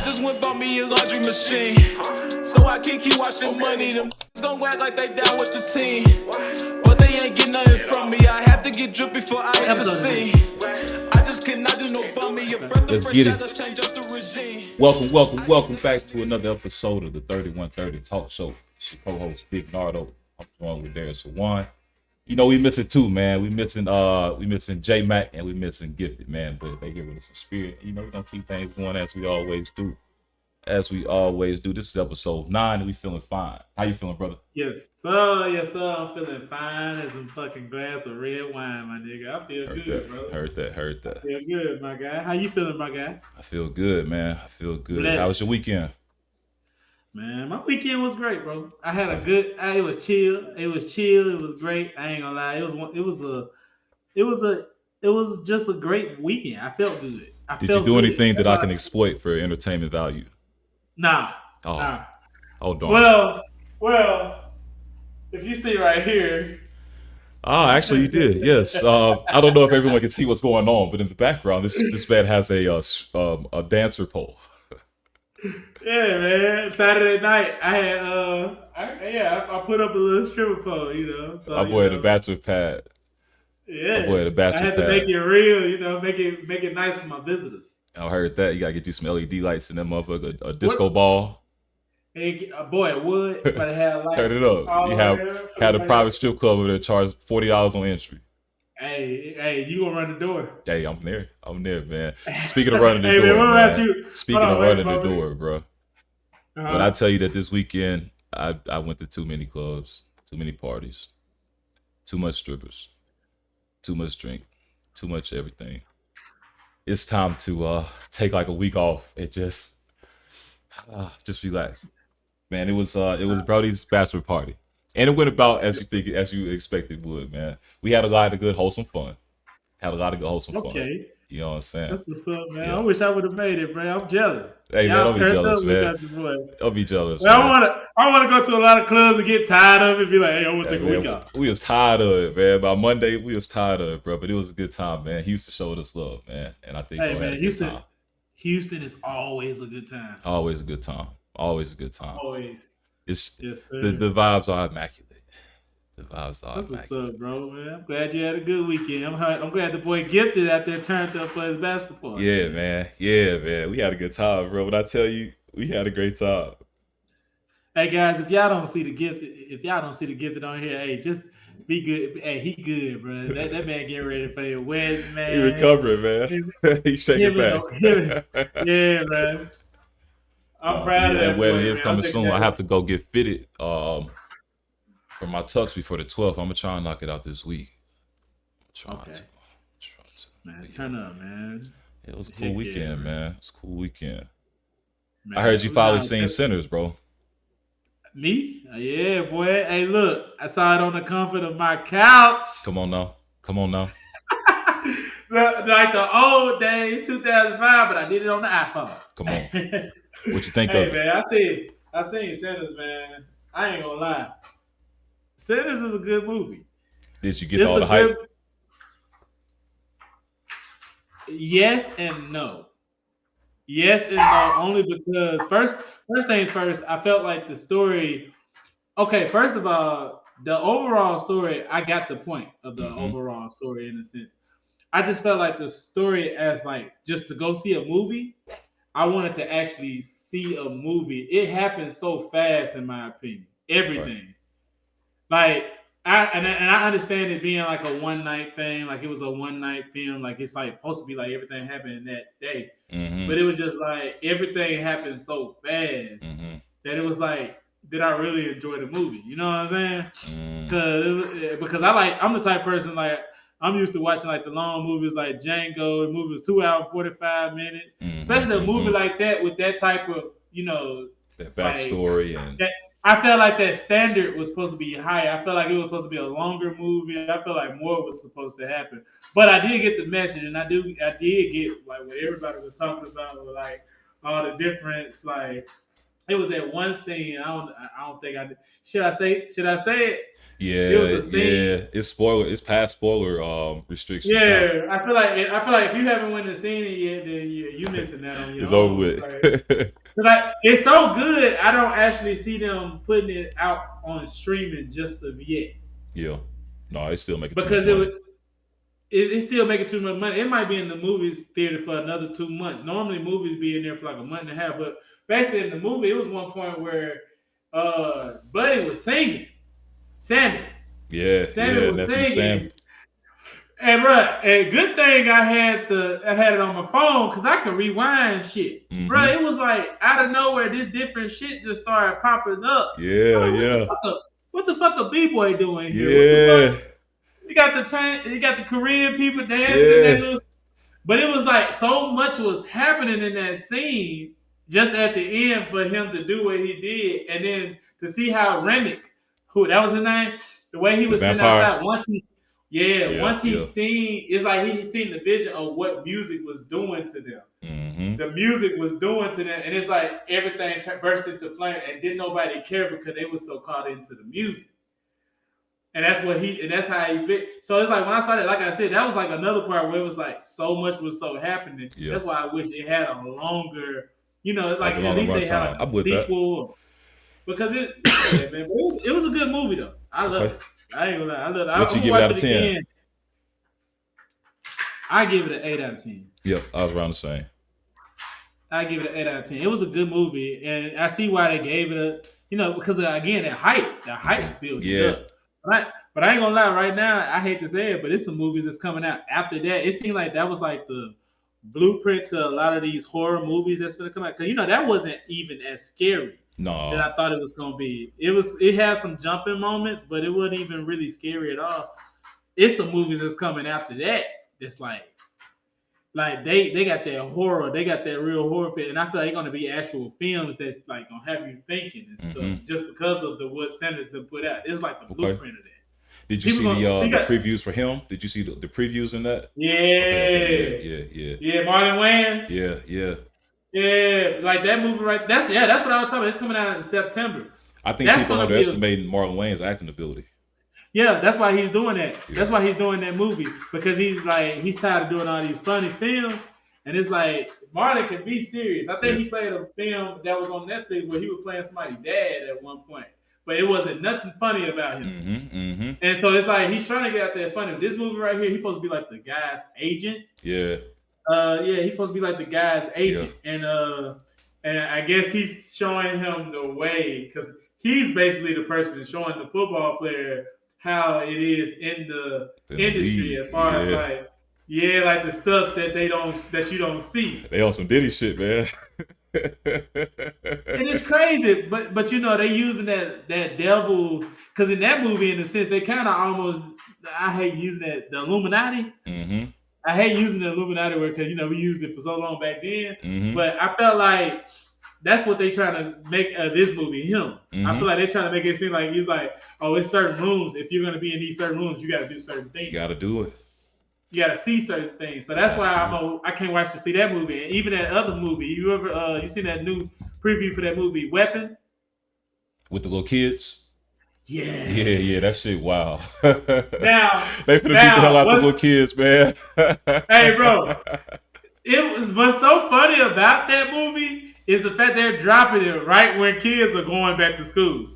just went bought me a laundry machine, so I can keep washing money. Them gon' act like they down with the team, but they ain't get nothing from me. I have to get dripped before I ever see. I just cannot do no bummy. Let's get it. Welcome back to another episode of the 3130 Talk Show. It's your co-host Big Nardo. I'm joined with Darius Lawawn. You know we missing two, man. We missing J Mac and we missing Gifted, man. But they here with us in spirit. You know we're gonna keep things going as we always do. This is episode 9 and we feeling fine. How you feeling, brother? Yes, sir. I'm feeling fine as some fucking glass of red wine, my nigga. I feel good, bro. Heard that. I feel good, my guy. How you feeling, my guy? I feel good, man. Blessed. How was your weekend? Man, my weekend was great, bro. I had a good. It was chill. It was great. I ain't gonna lie. It was just a great weekend. I felt good. Did you do anything that I can exploit for entertainment value? Nah. Oh, darn. Well, if you see right here. Actually, you did. Yes. I don't know if everyone can see what's going on, but in the background, this man has a dancer pole. Yeah, man. Saturday night, I had I put up a little stripper pole, you know. So my boy had a bachelor pad. Yeah, my boy had a bachelor I had to make it real, you know, make it nice for my visitors. I heard that you gotta get you some LED lights in that motherfucker, a disco ball. Hey, boy, it would, but it had lights. Turn it up. You had a private strip club over there, charged $40 on entry. Hey, you gonna run the door? Hey, I'm there, man. Speaking of running the door, man, what about you? Speaking of running the door, bro. But I tell you that this weekend, I went to too many clubs, too many parties, too much strippers, too much drink, too much everything. It's time to take like a week off and just relax. Man, it was Brody's bachelor party. And it went about as you expected would, man. We had a lot of good wholesome fun. Okay. You know what I'm saying? That's what's up, man. Yeah. I wish I would have made it, bro. I'm jealous. Hey, man, don't be jealous, man. Don't be jealous, man. I want to go to a lot of clubs and get tired of it and be like, hey, I want to take a week off. We was tired of it, man. By Monday, we was tired of it, bro. But it was a good time, man. Houston showed us love, man. And I think Houston is always a good time. Always a good time. Always. Yes, sir. The vibes are immaculate. That's what's up, bro, man. I'm glad you had a good weekend. I'm glad the boy Gifted out there turned up for his basketball. Yeah, man. We had a good time, bro. When I tell you, we had a great time. Hey guys, if y'all don't see the Gifted on here, hey, just be good. Hey, he good, bro. That man getting ready for your wedding, man. He recovering, man. He's shaking back. Yeah, man. I'm proud of that. Wedding is coming soon. I have to go get fitted. For my tux before the 12th, I'm gonna try and knock it out this week. Trying to. Man, turn up, man. It was a cool weekend, man. It's a cool weekend. Man, I heard you finally seen Sinners, bro. Me? Yeah, boy. Hey, look, I saw it on the comfort of my couch. Come on now. Like the old days, 2005, but I did it on the iPhone. Come on. What you think of it? Hey, man, I seen Sinners, man. I ain't gonna lie. Sinners is a good movie. Did you get all the hype? Yes and no. Yes and no, only because first things first, I felt like the story. Okay, first of all, the overall story, I got the point of the overall story in a sense. I just felt like the story as like just to go see a movie. I wanted to actually see a movie. It happened so fast, in my opinion. Everything. Right. Like I understand it being like a one night thing, like it was a one night film, like it's like supposed to be like everything happened in that day. But it was just like everything happened so fast that it was like, did I really enjoy the movie? You know what I'm saying? Because I'm the type of person like I'm used to watching like the long movies like Django, and movies 2 hours 45 minutes, especially a movie like that with that type of that backstory and. I felt like that standard was supposed to be higher. I felt like it was supposed to be a longer movie. I felt like more was supposed to happen. But I did get the message, and I did get like what everybody was talking about, with like all the difference, like It was that one scene. I don't think I did. Should I say it? Yeah, It was a scene. yeah. It's spoiler. It's past spoiler restrictions now. Yeah, I feel like if you haven't went and seen it yet, then you missing that on your It's own. over with. Like, it's so good. I don't actually see them putting it out on streaming just of yet. Yeah. No, it's still making Because too much money. it's still making too much money. It might be in the movies theater for another 2 months. Normally, movies be in there for like a month and a half. But basically, in the movie, it was one point where Buddy was singing. Sammy Yeah, was nephew singing. Sam. And bruh, a good thing I had it on my phone because I could rewind shit. Mhm. Bruh, it was like out of nowhere, this different shit just started popping up. Yeah. What the fuck a B-boy doing here? Yeah. You got the Korean people dancing Yeah. in that little. But it was like so much was happening in that scene just at the end for him to do what he did, and then to see how Remick, who that was his name, the way he was sitting outside once he seen, it's like he seen the vision of what music was doing to them. Mm-hmm. The music was doing to them, and it's like everything burst into flame, and didn't nobody care because they were so caught into the music. And that's how he bit. So it's like when I started, like I said, that was like another part where it was like so much was so happening. Yeah. That's why I wish it had a longer, like at least they had like a sequel. Because it was a good movie though. I love it. I ain't gonna lie. I love it. What you give it out of 10? Again. I give it an 8 out of 10. Yep, I was around the same. I give it an 8 out of 10. It was a good movie, and I see why they gave it because again the hype built it up. But I ain't gonna lie, right now, I hate to say it, but it's some movies that's coming out after that. It seemed like that was like the blueprint to a lot of these horror movies that's gonna come out. Because that wasn't even as scary that I thought it was gonna be. It had some jumping moments, but it wasn't even really scary at all. It's some movies that's coming after that that's like they got that horror, they got that real horror fit, and I feel like they're gonna be actual films that's like gonna have you thinking and stuff just because of what Sanders done put out. It's like the blueprint of that. Did you see the previews for him? Did you see the previews in that? Yeah. Okay. Yeah, Marlon Wayans. Yeah. Like that movie right. That's what I was talking about. It's coming out in September. I think people underestimating Marlon Wayans' acting ability. Yeah, that's why he's doing that. Yeah. That's why he's doing that movie because he's tired of doing all these funny films, and it's like Marlon can be serious. I think he played a film that was on Netflix where he was playing somebody's dad at one point. But it wasn't nothing funny about him. And so it's like he's trying to get out there funny. This movie right here, he's supposed to be like the guy's agent. Yeah. He's supposed to be like the guy's agent. Yeah. And I guess he's showing him the way because he's basically the person showing the football player how it is in the industry as far as like the stuff that you don't see. They on some Diddy shit, man. And it's crazy, but they using that devil because in that movie, in a sense, they kind of almost. I hate using the Illuminati. Mm-hmm. I hate using the Illuminati word because we used it for so long back then. But I felt like that's what they trying to make this movie him. I feel like they're trying to make it seem like he's like, oh, it's certain rooms. If you're gonna be in these certain rooms, you got to do certain things. You got to do it. You got to see certain things. So that's why I can't watch to see that movie. And even that other movie, you seen that new preview for that movie, Weapon? With the little kids? Yeah. That shit, wow. Now, they finna beat the hell out of the little kids, man. Hey, bro. What's so funny about that movie is the fact they're dropping it right when kids are going back to school.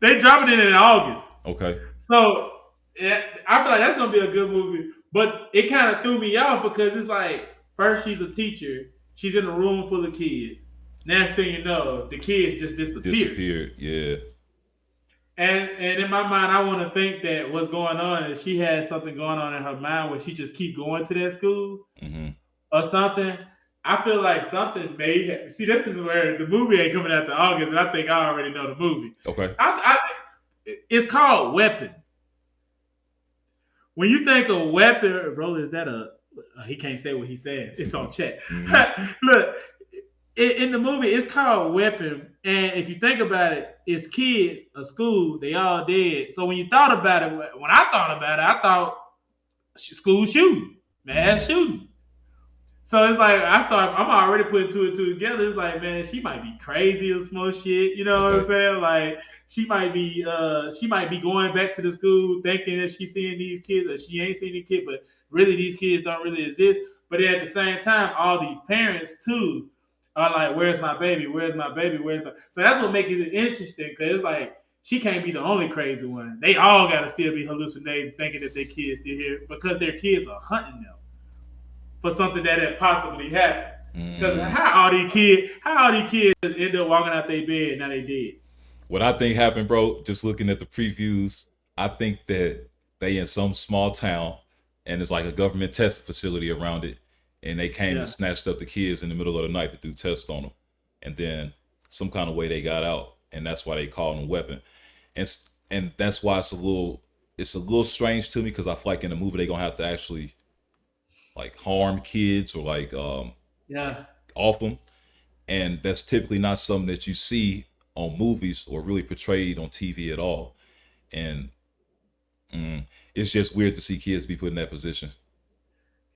They dropping it in August. Okay. So I feel like that's gonna be a good movie, but it kind of threw me off because it's like first she's a teacher, she's in a room full of kids. Next thing you know, the kids just disappeared. Yeah. And in my mind, I want to think that what's going on is she has something going on in her mind where she just keep going to that school or something. I feel like something may have. See, this is where the movie ain't coming out to August, and I think I already know the movie. Okay. It's called Weapon. When you think of Weapon, bro, is that he can't say what he said. It's on chat. Look, in the movie, it's called Weapon. And if you think about it, it's kids, a school, they all dead. So when you thought about it, I thought school shooting, mass shooting. So it's like I'm already putting two and two together. It's like, man, she might be crazy or some shit. You know what I'm Okay. saying? Like she might be going back to the school thinking that she's seeing these kids, or she ain't seeing these kids, but really these kids don't really exist. But then at the same time, all these parents too are like, "Where's my baby? Where's my baby? Where's my?" So that's what makes it interesting because it's like she can't be the only crazy one. They all got to still be hallucinating, thinking that their kids still here because their kids are hunting them for something that had possibly happened. Because Mm. how all these kids end up walking out their bed now they dead. What I think happened, bro, just looking at the previews, I think that they in some small town and there's like a government test facility around it, and they came and Yeah, snatched up the kids in the middle of the night to do tests on them, and then some kind of way they got out, and that's why they called them weapon, and that's why it's a little strange to me because I feel like in the movie they gonna have to actually like harm kids or yeah, off them, and that's typically not something that you see on movies or really portrayed on TV at all. And it's just weird to see kids be put in that position.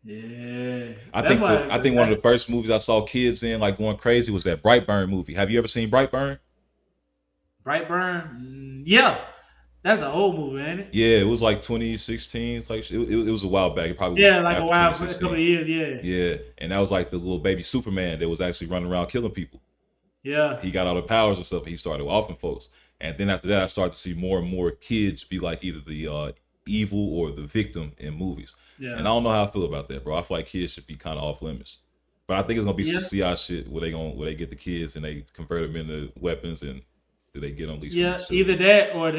yeah. I That's think why. one of That's the first movies I saw kids in like going crazy was that Brightburn movie. Have you ever seen Brightburn? Brightburn. Yeah, that's an old movie, ain't it? Yeah, it was like 2016. It's like it was a while back. It probably was Yeah, like a after while for a couple 2016. of years. Yeah, Yeah, and that was like the little baby Superman that was actually running around killing people. yeah, He got all the powers and stuff. And he started offing folks, and then after that, I started to see more and more kids be like either the evil or the victim in movies. yeah, And I don't know how I feel about that, bro. I feel like kids should be kind of off limits. But I think it's gonna be some yeah, CI shit where they get the kids and they convert them into weapons, and do they get them least from the yeah. Either facility? that or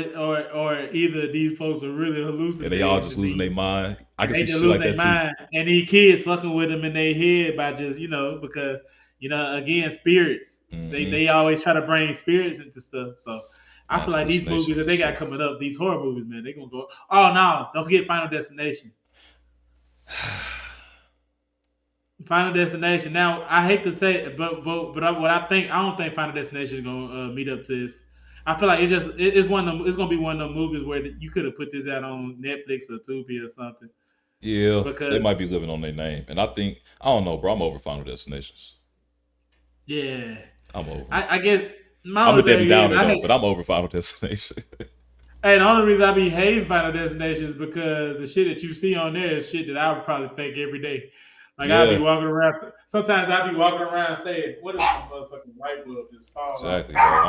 either these folks are really And they all hallucinating just and losing their mind. I can they see just shit losing like their that too. mind, and these kids fucking with them in their head by just because again spirits. Hmm. They always try to bring spirits into stuff. So I feel That's like these hallucination movies that for they got sure. coming up, these horror movies, man, they gonna go. Oh no, don't forget Final Destination. Final Destination. Now I hate to say, what I think, I don't think Final Destination is gonna meet up to this. I feel like it's one of them, it's gonna be one of the movies where you could have put this out on Netflix or Tubi or something Yeah, they because might be living on their name, and I don't know, bro. I'm over Final Destinations. yeah, I'm over them. I guess my I'm a only Debbie thing is Downer though, but I'm over Final Destination. hey, the only reason I be hating Final Destination is because the shit that you see on there is shit that I would probably think every day. Like I'll be Yeah, walking around. Sometimes I'll be walking around saying, "What if this motherfucking light bulb just falls off exactly, bro.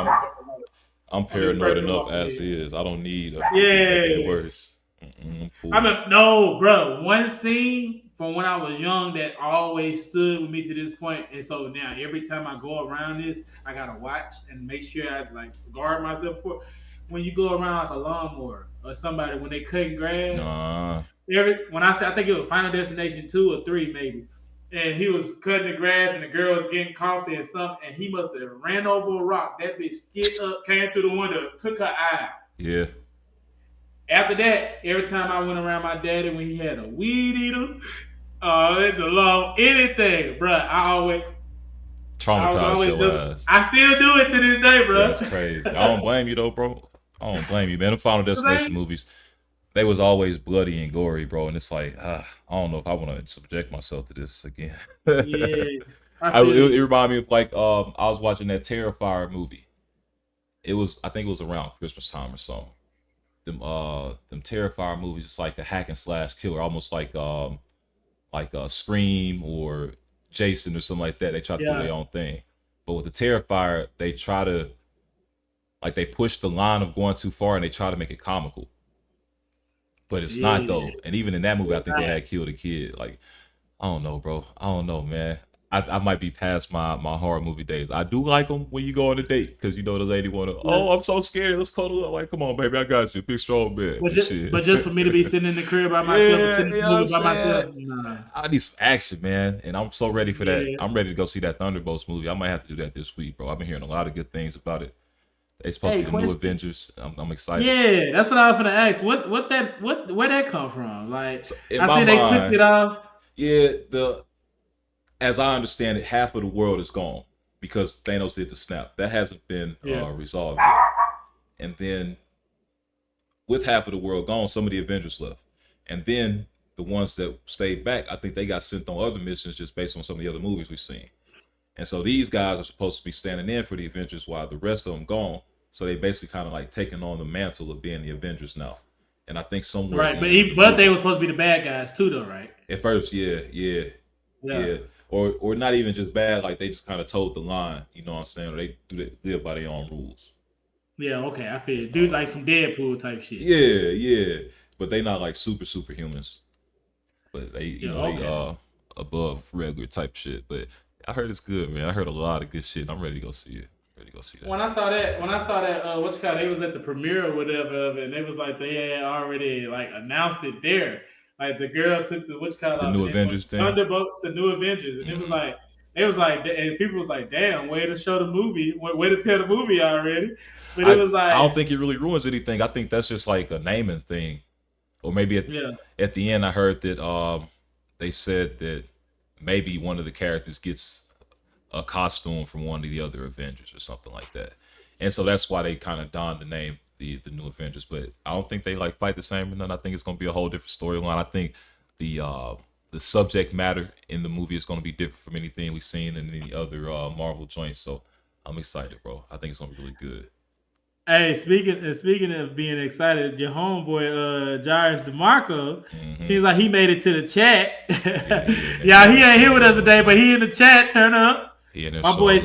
I'm on this paranoid person enough walking as in?" is. I don't need a movie making it Yeah, worse. I'm I cool. mean, no, bro. One scene from when I was young that always stood with me to this point, and so now every time I go around this, I gotta watch and make sure I like guard myself for when you go around like a lawnmower or somebody when they cutting grass. Nah, When I say I think it was Final Destination 2 or 3 maybe, and he was cutting the grass and the girl was getting coffee and something, and he must have ran over a rock. That bitch get up, came through the window, took her eye out. yeah, After that, every time I went around my daddy when he had a weed eater, the law, anything, bro, I was traumatized always your just, ass. I still do it to this day, bro. That's crazy. I don't blame you though, bro. I don't blame you, man. The Final Destination Like, movies, they was always bloody and gory, bro. And it's like, I don't know if I want to subject myself to this again. yeah, I feel It you. reminded me of like I was watching that Terrifier movie. I think it was around Christmas time or something. Them Terrifier movies, it's like a hack and slash killer, almost like Scream or Jason or something like that. They try to do Yeah, their own thing. But with the Terrifier, they try to like they push the line of going too far and they try to make it comical. But it's not yeah. though. And even in that movie, I It's think they not. had killed a kid. Like I don't know, bro. I don't know, man. I might be past my horror movie days. I do like them when you go on a date because you know the lady want to. Yeah. Oh, I'm so scared. Let's cuddle up. Like, come on, baby, I got you. Big strong bed. But But just, shit. but just for me to be sitting in the crib by myself or Yeah, sitting you in the know what I'm movie by myself, saying. nah. I need some action, man, and I'm so ready for that. Yeah. I'm ready to go see that Thunderbolts movie. I might have to do that this week, bro. I've been hearing a lot of good things about it. They supposed to Hey, be the new question. Avengers. I'm excited. Yeah, that's what I was gonna ask. Where that come from? Like So in I my see they took mind, it off. yeah, the as I understand it, half of the world is gone because Thanos did the snap. That hasn't been Yeah. resolved yet. And then with half of the world gone, some of the Avengers left. And then the ones that stayed back, I think they got sent on other missions just based on some of the other movies we've seen. And so these guys are supposed to be standing in for the Avengers while the rest of them gone. So they basically kind of like taking on the mantle of being the Avengers now. And I think somewhere Right, but they were supposed to be the bad guys too, though, right? at first, yeah. Or not even just bad, like they just kind of told the line, you know what I'm saying? Or they live by their own rules. Yeah, okay, I feel it. Dude, like some Deadpool type shit. Yeah. But they not like superhumans. But they, they above regular type shit. But I heard it's good, man. I heard a lot of good shit. And I'm ready to go see it. Ready to go see that. When I saw that, what's called? They was at the premiere or whatever of it, and they was like they had already like announced it there. Like the girl took the New Avengers thing, Thunderbolts to New Avengers, and it was like, and people was like, damn, way to show the movie, way to tell the movie already. But it was like, I don't think it really ruins anything. I think that's just like a naming thing, or maybe at the end I heard that they said that maybe one of the characters gets a costume from one of the other Avengers or something like that, and so that's why they kind of donned the name the New Avengers. But I don't think they like fight the same or nothing. I think it's gonna be a whole different storyline. I think the subject matter in the movie is gonna be different from anything we've seen in any other Marvel joints. So I'm excited, bro. I think it's gonna be really good. Hey, speaking of being excited, your homeboy Jairus DeMarco seems like he made it to the chat. Yeah, he ain't here with us today, but he in the chat. Turn up. My boy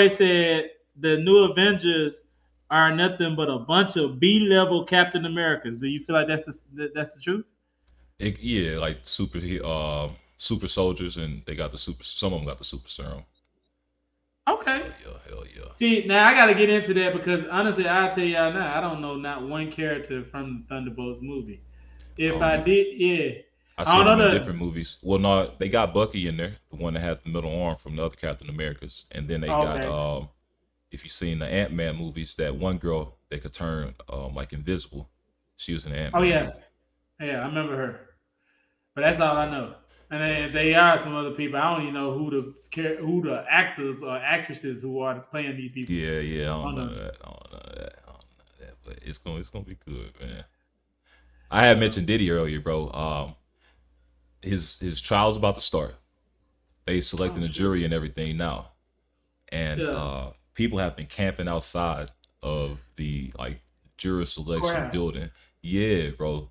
said the New Avengers are nothing but a bunch of B-level Captain Americas. Do you feel like that's the truth? Like super soldiers, and they got the super. Some of them got the super serum. Okay. Hell yeah. See, now I got to get into that because honestly, I'll tell y'all now, I don't know not one character from the Thunderbolts movie. If I did, I seen them in different movies. Well, no, they got Bucky in there, the one that had the middle arm from the other Captain Americas, and then they got if you've seen the Ant-Man movies, that one girl that could turn like invisible, she was in the Ant-Man. Oh yeah, movie. Yeah, I remember her, but that's all I know. And then they are some other people. I don't even know who the actors or actresses who are playing these people. Yeah. I don't know that. But it's gonna be good, man. I had mentioned Diddy earlier, bro. His trial's about to start. They selecting a jury and everything now, and people have been camping outside of the juror selection building. Yeah, bro.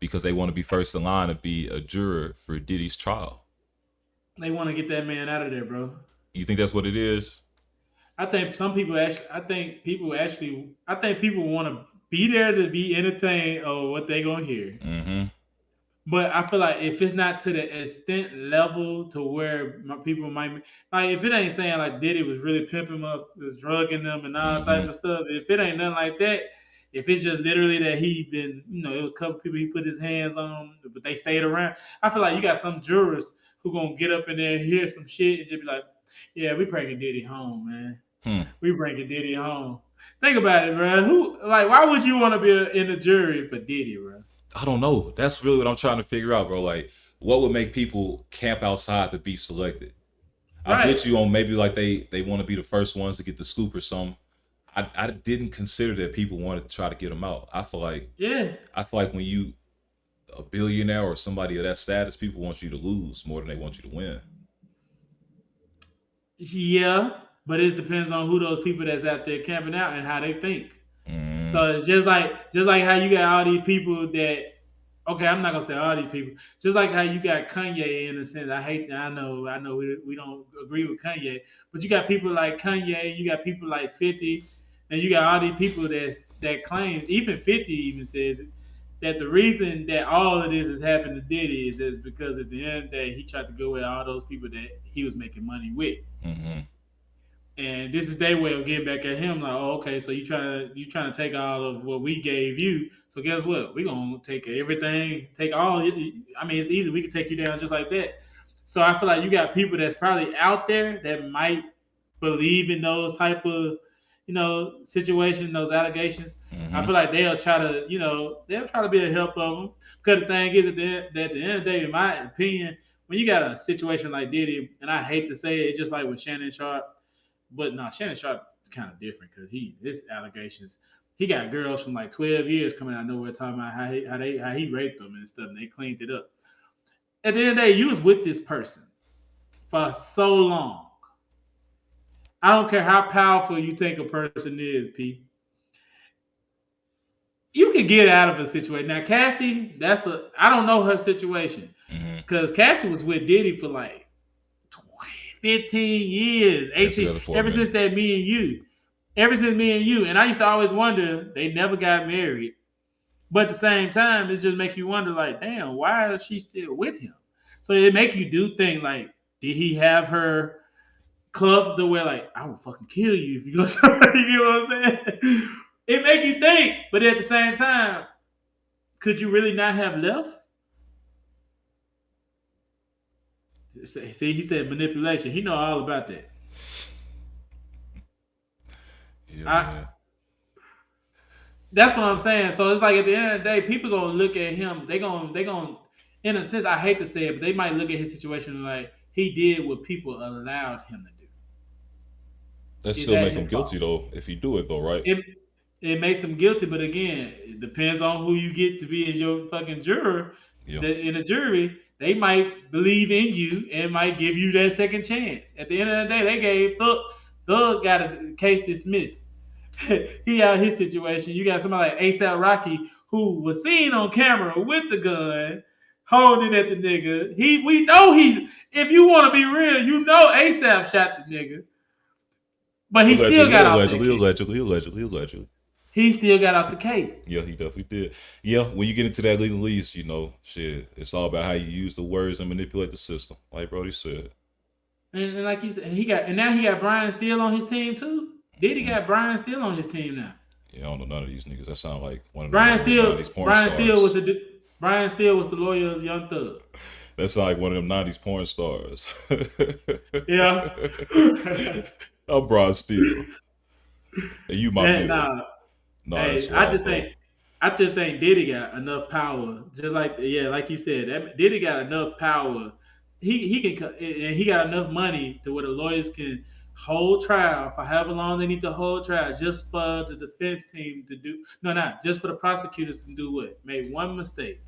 Because they want to be first in line to be a juror for Diddy's trial. They want to get that man out of there, bro. You think that's what it is? I think people want to be there to be entertained or what they gonna hear. Mm-hmm. But I feel like if it's not to the extent level to where people might like, if it ain't saying like Diddy was really pimping up, was drugging them and all type of stuff. If it ain't nothing like that. If it's just literally that he been, it was a couple people he put his hands on, but they stayed around. I feel like you got some jurors who gonna get up in there and hear some shit and just be like, "Yeah, we bringing Diddy home, man. We bringing Diddy home." Think about it, bro. Why would you want to be in the jury for Diddy, bro? I don't know. That's really what I'm trying to figure out, bro. Like, what would make people camp outside to be selected? I bet you on maybe like they want to be the first ones to get the scoop or something. I didn't consider that people wanted to try to get him out. I feel like when you a billionaire or somebody of that status, people want you to lose more than they want you to win. Yeah, but it depends on who those people that's out there camping out and how they think. So it's just like how you got all these people that. Okay, I'm not gonna say all these people. Just like how you got Kanye in a sense. I know we don't agree with Kanye, but you got people like Kanye. You got people like 50. And you got all these people that claim, even 50 even says it, that the reason that all of this has happened to Diddy is because at the end of the day, he tried to go with all those people that he was making money with. Mm-hmm. And this is their way of getting back at him. Like, oh, okay, so you trying to take all of what we gave you. So guess what? We're going to take everything, take all. I mean, it's easy. We can take you down just like that. So I feel like you got people that's probably out there that might believe in those type of, situation, those allegations. Mm-hmm. I feel like they'll try to be a help of them. Because the thing is, at the end of the day, in my opinion, when you got a situation like Diddy, and I hate to say it, it's just like with Shannon Sharp, but no, Shannon Sharp is kind of different because his allegations, he got girls from like 12 years coming out of nowhere talking about how he raped them and stuff, and they cleaned it up. At the end of the day, you was with this person for so long. I don't care how powerful you think a person is, P. You can get out of a situation. Now, Cassie, I don't know her situation. Because Cassie was with Diddy for like 15 years, 18, ever since that Me and You. Ever since Me and You. And I used to always wonder, they never got married. But at the same time, it just makes you wonder, like, damn, why is she still with him? So it makes you do things like, did he have her cuffed the way, like, I will fucking kill you if you go somewhere, you know what I'm saying? It make you think, but at the same time, could you really not have left? See, he said manipulation. He know all about that. Yeah, that's what I'm saying. So it's like at the end of the day, people gonna look at him. They gonna, in a sense, I hate to say it, but they might look at his situation like he did what people allowed him to do. That still make him guilty though, if he do it though, right? It makes him guilty, but again, it depends on who you get to be as your fucking juror. Yeah. In a jury, they might believe in you and might give you that second chance. At the end of the day, they gave Thug got a case dismissed. He out his situation. You got somebody like ASAP Rocky who was seen on camera with the gun, holding it at the nigga. We know if you want to be real, you know ASAP shot the nigga. But he still got off the case. Allegedly. He still got off the case. Yeah, he definitely did. Yeah, when you get into that legalese, you know, shit, it's all about how you use the words and manipulate the system, like Brody said. And like you said, now he got Brian Steele on his team too. Diddy got Brian Steele on his team now. Yeah, I don't know none of these niggas. That sound like one of Brian them. Brian Steele was the lawyer of Young Thug. That sound like one of them 90s porn stars. Yeah. I'm Brian Steele. And you my man. I just think Diddy got enough power. Just like like you said, Diddy got enough power. He can, and he got enough money to where the lawyers can hold trial for however long they need to hold trial, just for the defense team to do. No, not just for the prosecutors to do what? Made one mistake.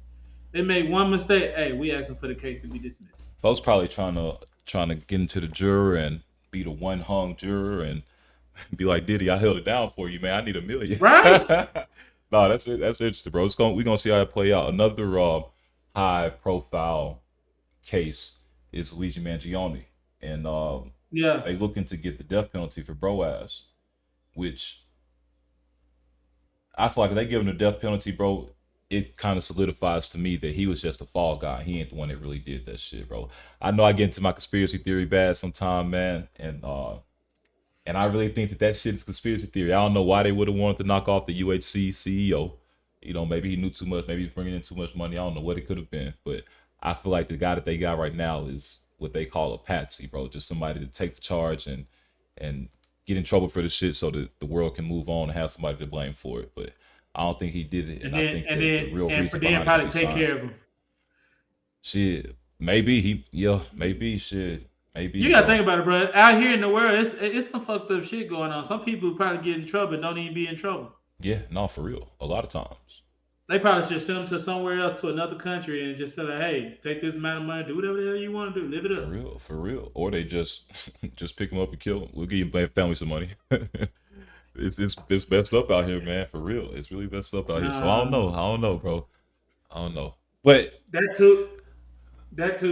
They made one mistake. Hey, we asking for the case to be dismissed. Folks probably trying to get into the juror and be the one hung juror and be like, Diddy, I held it down for you, man. I need $1 million. Right? No, that's it. That's interesting, bro. We're gonna see how it play out. Another high profile case is Luigi Mangione, and they looking to get the death penalty for bro ass, which I feel like if they give him the death penalty, bro, it kind of solidifies to me that he was just a fall guy. He ain't the one that really did that shit, bro. I know I get into my conspiracy theory bad sometime, man, and I really think that shit is conspiracy theory. I don't know why they would have wanted to knock off the UHC CEO. You know, maybe he knew too much. Maybe he's bringing in too much money. I don't know what it could have been, but I feel like the guy that they got right now is what they call a patsy, bro. Just somebody to take the charge and get in trouble for the shit so that the world can move on and have somebody to blame for it. But I don't think he did it. And I think the real reason behind probably take care of him. Shit, maybe shit. Maybe you gotta think about it, bro. Out here in the world, it's some fucked up shit going on. Some people probably get in trouble and don't even be in trouble. Yeah, no, for real. A lot of times. They probably just send them to somewhere else, to another country, and just say, hey, take this amount of money, do whatever the hell you want to do, live it up. For real. Or they just pick them up and kill them. We'll give your family some money. It's messed up out here, man. For real. It's really messed up out here. So I don't know, bro. I don't know. But that too,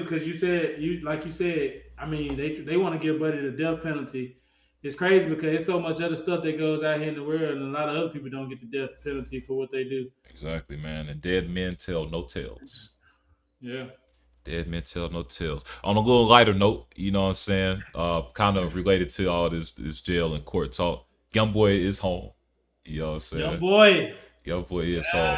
because you said, I mean, they want to give Buddy the death penalty. It's crazy because there's so much other stuff that goes out here in the world, and a lot of other people don't get the death penalty for what they do. Exactly, man. And dead men tell no tales. Yeah. Dead men tell no tales. On a little lighter note, you know what I'm saying? Kind of related to all this jail and court talk. YoungBoy is home. You know what I'm saying? YoungBoy is home.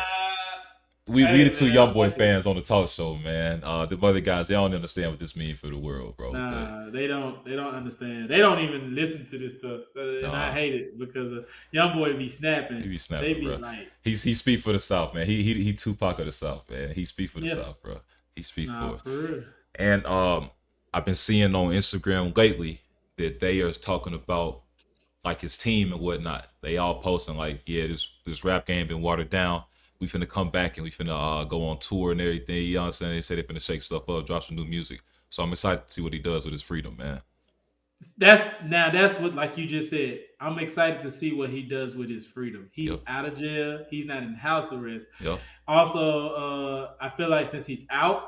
We the two YoungBoy fans on the talk show, man. The other guys, they don't understand what this means for the world, bro. Nah, they don't understand. They don't even listen to this stuff. And I hate it because YoungBoy be snapping. He be snapping, they be bro. Like, he speak for the South, man. He Tupac of the South, man. He speak for the South, bro. He speak for real. And I've been seeing on Instagram lately that they are talking about like his team and whatnot. They all posting like, yeah, this rap game been watered down. We finna come back and we finna go on tour and everything. You know what I'm saying? They say they finna shake stuff up, drop some new music. So I'm excited to see what he does with his freedom, man. That's what, like you just said. I'm excited to see what he does with his freedom. He's Yep. out of jail. He's not in house arrest. Yep. Also, I feel like since he's out,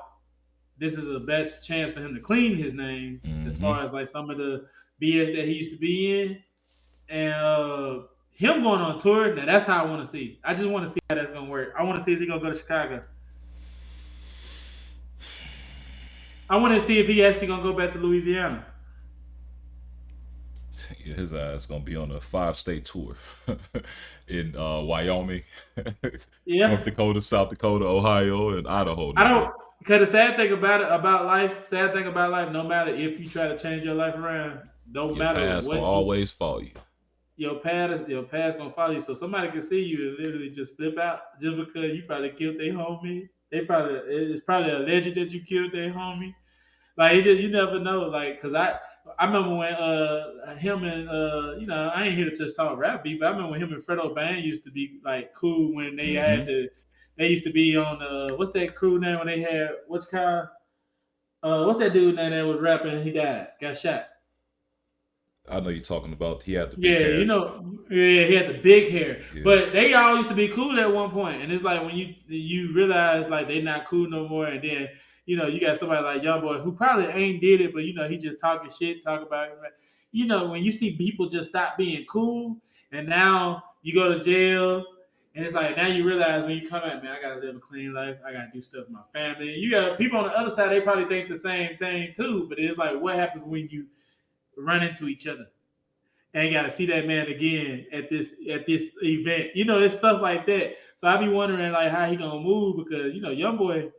this is the best chance for him to clean his name as Mm-hmm. far as like some of the BS that he used to be in, and him going on tour. Now that's how I want to see. I just want to see how that's gonna work. I want to see if he's gonna go to Chicago. I want to see if he actually gonna go back to Louisiana. Yeah, his ass gonna be on a 5-state tour in Wyoming, North Yeah, Dakota, South Dakota, Ohio, and Idaho, I nigga. don't. Because the sad thing about it, about life, sad thing about life, no matter if you try to change your life around, don't Your matter past gonna what you, always follow you. your past gonna follow you. So somebody can see you and literally just flip out just because you probably killed their homie. It's probably alleged that you killed their homie. Like it just, you never know. Like because I remember when him and I ain't here to just talk rap beat, but I remember when him and Fredo Band used to be like cool when Mm-hmm. they used to be on what's that crew name when they had what's that dude name that was rapping? He died, got shot. I know you're talking about. He had the big Yeah, hair. yeah, he had the big hair, Yeah. but they all used to be cool at one point, and it's like when you realize like they not cool no more, and then you got somebody like YoungBoy who probably ain't did it, but he just talking shit, talk about it. When you see people just stop being cool, and now you go to jail, and it's like now you realize when you come out, man, I gotta live a clean life, I gotta do stuff with my family. You got people on the other side, they probably think the same thing too, but it's like what happens when you run into each other? Ain't got to see that man again at this event. It's stuff like that. So I be wondering like how he gonna move because YoungBoy,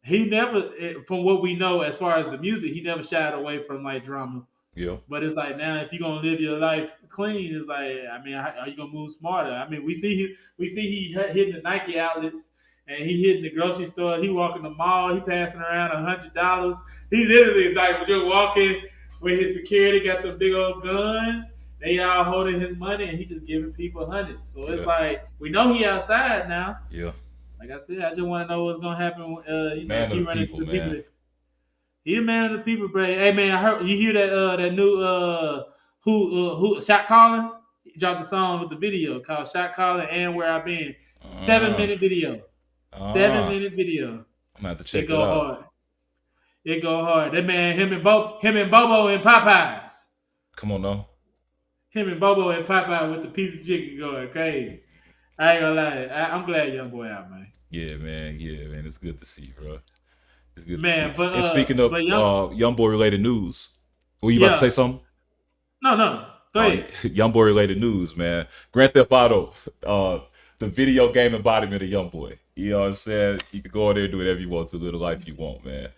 he never, from what we know as far as the music, he never shied away from like drama. Yeah. But it's like now if you're gonna live your life clean, it's like I mean, how are you gonna move smarter? I mean, we see he hitting the Nike outlets and he hitting the grocery stores. He walking the mall. He passing around $100. He literally like just walking with his security, got the big old guns. They all holding his money and he just giving people hundreds. So it's Yeah. like we know he outside now. Yeah. Like I said, I just want to know what's gonna happen. Man If of he the run into people, the people man. that he a man of the people, bro. Hey man, I heard you hear that new who shot calling? He dropped a song with the video called Shot Calling and Where I've Been. 7 minute video. Seven Ah. minute video. I'm gonna have to It check it go out. hard. It go hard. That man, him and Bobo and Popeyes. Come on now. Him and Bobo and Popeye with the piece of chicken going crazy. I ain't gonna lie. I'm glad YoungBoy out, man. Yeah, man. Yeah, man. It's good to see, bro. It's good to see. Man, but And speaking of young boy related news, were you about to say yeah. something? No. Go ahead. Young boy related news, man. Grand Theft Auto, the video game embodiment of young boy. You know what I'm saying? You can go out there and do whatever you want to live the life you want, man.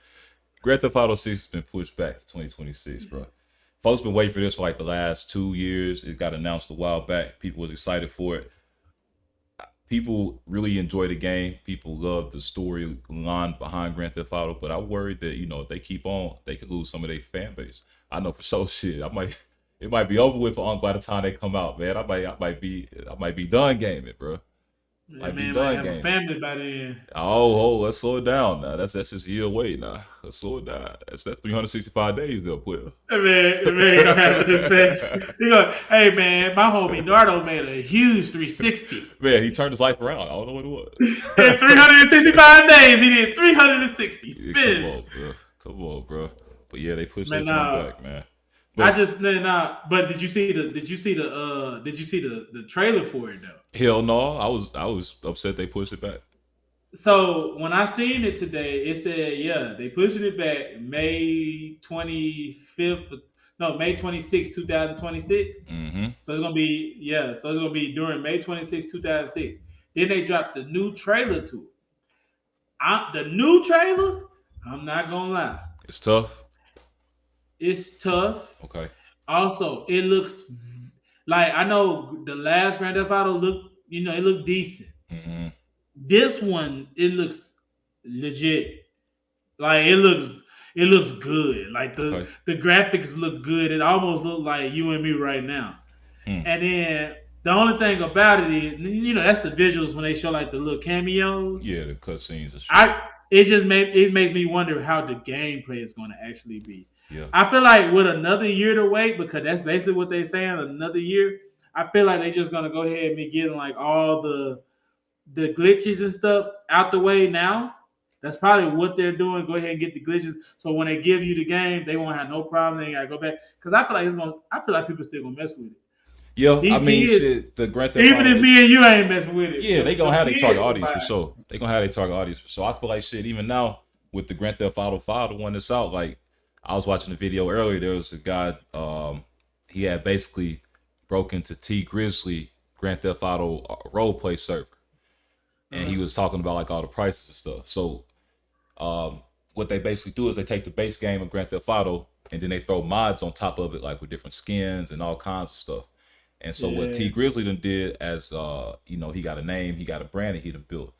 Grand Theft Auto 6 has been pushed back to 2026, bro. Folks been waiting for this for like the last 2 years. It got announced a while back. People was excited for it. People really enjoy the game. People love the storyline behind Grand Theft Auto, but I worried that if they keep on, they could lose some of their fan base. I know for sure, shit. It might be over with by the time they come out, man. I might be done gaming, bro. That Might be man might done have a gaming. family by then. Let's slow it down now. That's just a year away now. Let's slow it down. That's that 365 days though, player. That man gonna have a defense. Hey man, my homie Nardo made a huge 360. Man, he turned his life around. I don't know what it was. In 365 days, he did 360 Yeah, spins. Come on, bro. But yeah, they pushed Man, that joint back, man. I But just But did you see the trailer for it though? hell no, I was upset they pushed it back. So when I seen it today, it said they pushing it back May 25th. No, May 26th, 2026. Mm-hmm. So it's gonna be So it's gonna be during May 26th, 2006. Then they dropped the new trailer to it. The new trailer, I'm not gonna lie, It's tough. it's tough. Okay. Also, it looks like I know the last Grand Theft Auto it looked decent. Mm-hmm. This one, it looks legit. Like it looks good. Like the Okay. the graphics look good. It almost looks like you and me right now. And then the only thing about it is, that's the visuals when they show like the little cameos. Yeah, the cutscenes and shit. It makes me wonder how the gameplay is going to actually be. Yeah. I feel like with another year to wait, because that's basically what they're saying, another year. I feel like they're just gonna go ahead and be getting like all the glitches and stuff out the way now. That's probably what they're doing. Go ahead and get the glitches, so when they give you the game, they won't have no problem. They ain't gotta go back because I feel like I feel like people still gonna mess with it. Yeah, I These mean, kids, shit. The Grand Theft even Auto if me and you ain't messing with it, yeah, they gonna have their target audience for sure. sure. They gonna have their target audience for sure. I feel like shit. Even now with the Grand Theft Auto 5, the one that's out, like I was watching the video earlier. There was a guy. He had basically broke into T Grizzly Grand Theft Auto roleplay server, and he was talking about like all the prices and stuff. So, what they basically do is they take the base game of Grand Theft Auto and then they throw mods on top of it, like with different skins and all kinds of stuff. And so what T Grizzly done did, as he got a name, he got a brand, and he done built.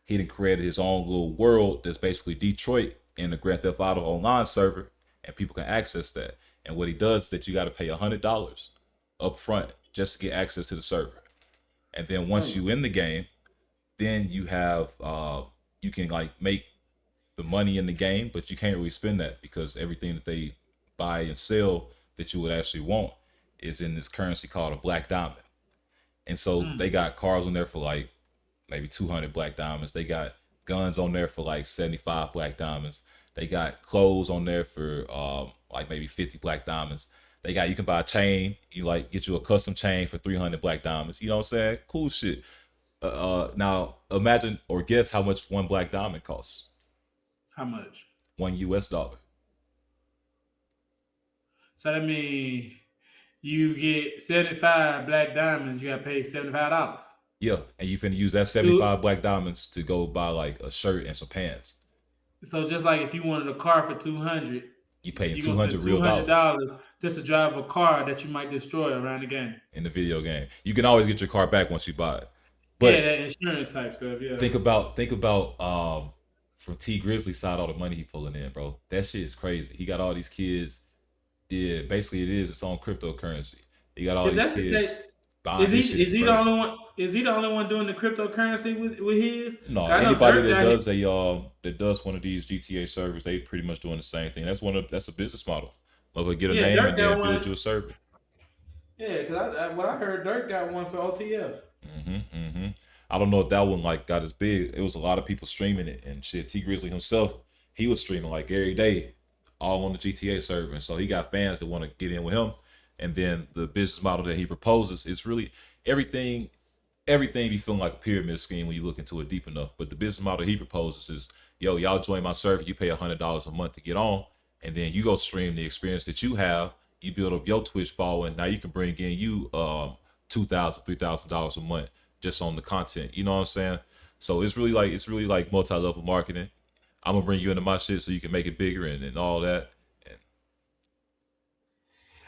He done created his own little world that's basically Detroit in the Grand Theft Auto online server, and people can access that. And what he does is that you got to pay $100 up front just to get access to the server. And then once you in the game, then you have you can like make the money in the game, but you can't really spend that because everything that they buy and sell that you would actually want is in this currency called a black diamond. And so they got cars on there for like maybe 200 black diamonds. They got guns on there for like 75 black diamonds. They got clothes on there for like maybe 50 black diamonds. You can buy a chain. You like get you a custom chain for 300 black diamonds. You know what I'm saying? Cool shit. Now imagine or guess how much one black diamond costs. How much? $1. So that means you get 75 black diamonds. You got to pay $75. Yeah, and you finna use that 75 black diamonds to go buy like a shirt and some pants. So just like if you wanted a car for 200, you paying you 200 real dollars just to drive a car that you might destroy around the game. In the video game, you can always get your car back once you buy it. But yeah, that insurance type stuff. Yeah. Think about from T Grizzly side all the money he pulling in, bro. That shit is crazy. He got all these kids. Yeah, basically it is its own cryptocurrency. He got all these kids. Is he the only one? Is he the only one doing the cryptocurrency with his? No, anybody that does one of these GTA servers, they pretty much doing the same thing. That's a business model. Of get a name and then build you a server. Yeah, because what I heard, Dirk got one for OTF. I don't know if that one like got as big. It was a lot of people streaming it and shit. T Grizzly himself, he was streaming like every day, all on the GTA server, and so he got fans that want to get in with him. And then the business model that he proposes is really everything be feeling like a pyramid scheme when you look into it deep enough. But the business model he proposes is, y'all join my server, you pay $100 a month to get on, and then you go stream the experience that you have. You build up your Twitch following. Now you can bring in you $2,000, $3,000 a month just on the content. You know what I'm saying? So it's really like multi-level marketing. I'm gonna bring you into my shit so you can make it bigger and all that.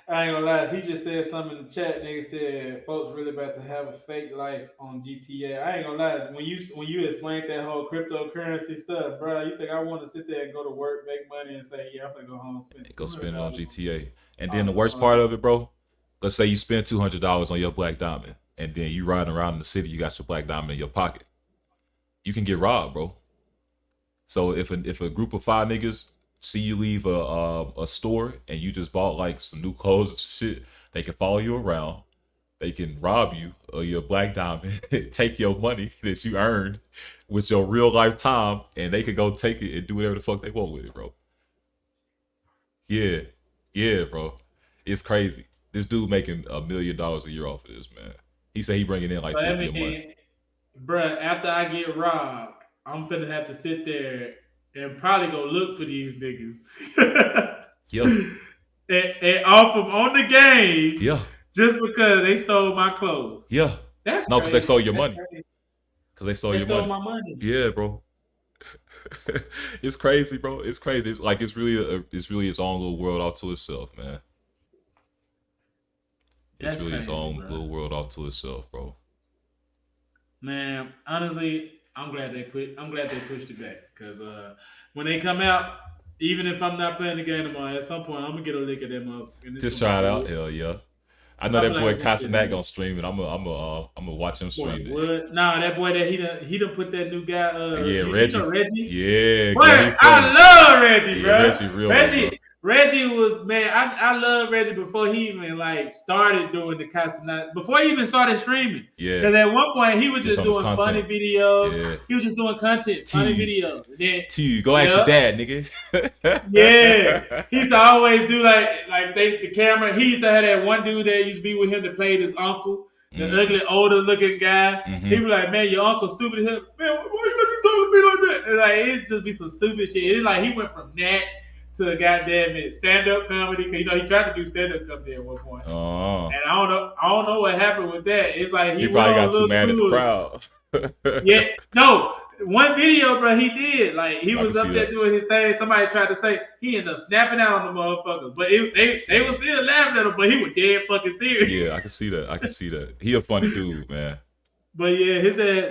I ain't gonna lie, he just said something in the chat. Nigga said folks really about to have a fake life on GTA. I ain't gonna lie, when you explained that whole cryptocurrency stuff, bro, you think I want to sit there and go to work, make money, and say, yeah, I'm gonna go home and spend it on GTA. And then the worst part of it, bro, let's say you spend $200 on your black diamond, and then you riding around in the city, you got your black diamond in your pocket. You can get robbed, bro. So if a group of 5 niggas see you leave a store and you just bought like some new clothes and shit, they can follow you around. They can rob you of your black diamond, take your money that you earned with your real life time, and they could go take it and do whatever the fuck they want with it, bro. Yeah, bro. It's crazy. This dude making $1 million a year off of this, man. He said he bringing in like 50 a month. Bruh, after I get robbed, I'm finna have to sit there and probably go look for these niggas. Yeah. and off them on the game. Yeah. Just because they stole my clothes. Yeah. That's no, because they stole your money. Because they stole my money. Yeah, bro. It's crazy, bro. It's crazy. It's like it's really its own little world off to itself, man. It's really its own little world off to itself, bro. Man, honestly, I'm glad they pushed it back because when they come out, even if I'm not playing the game tomorrow, at some point I'm gonna get a lick of them up. Just try it out, hell yeah. I know I that feel boy like it's Cenat gonna stream it. I'm gonna watch him boy, stream it. what? Nah, that boy that he done put that new guy. Yeah, You know Reggie. Reggie. Yeah, Boy, yeah, he I funny. love Reggie, Yeah, bro. Reggie real one, bro. Reggie was man. I love Reggie before he even like started doing the Castanat. Before he even started streaming. Yeah. Because at one point he was just on his doing content. funny videos. Yeah. He was just doing content, funny videos. And then Go ask your dad, nigga. yeah, he used to always do the camera. He used to have that one dude that used to be with him that played his uncle, the ugly older looking guy. He be like, man, your uncle stupid as hell. Man, why you talking to me like that? And like it'd just be some stupid shit. It's like he went from that to goddamn stand-up comedy because he tried to do stand-up comedy at one point. Oh. And I don't know what happened with that. It's like he probably got too mad at the crowd. Yeah, no. One video, bro, he did. Like he was up there doing his thing. Somebody tried to say he ended up snapping out on the motherfuckers, but they was still laughing at him. But he was dead fucking serious. Yeah, I can see that. He a funny dude, man. But yeah,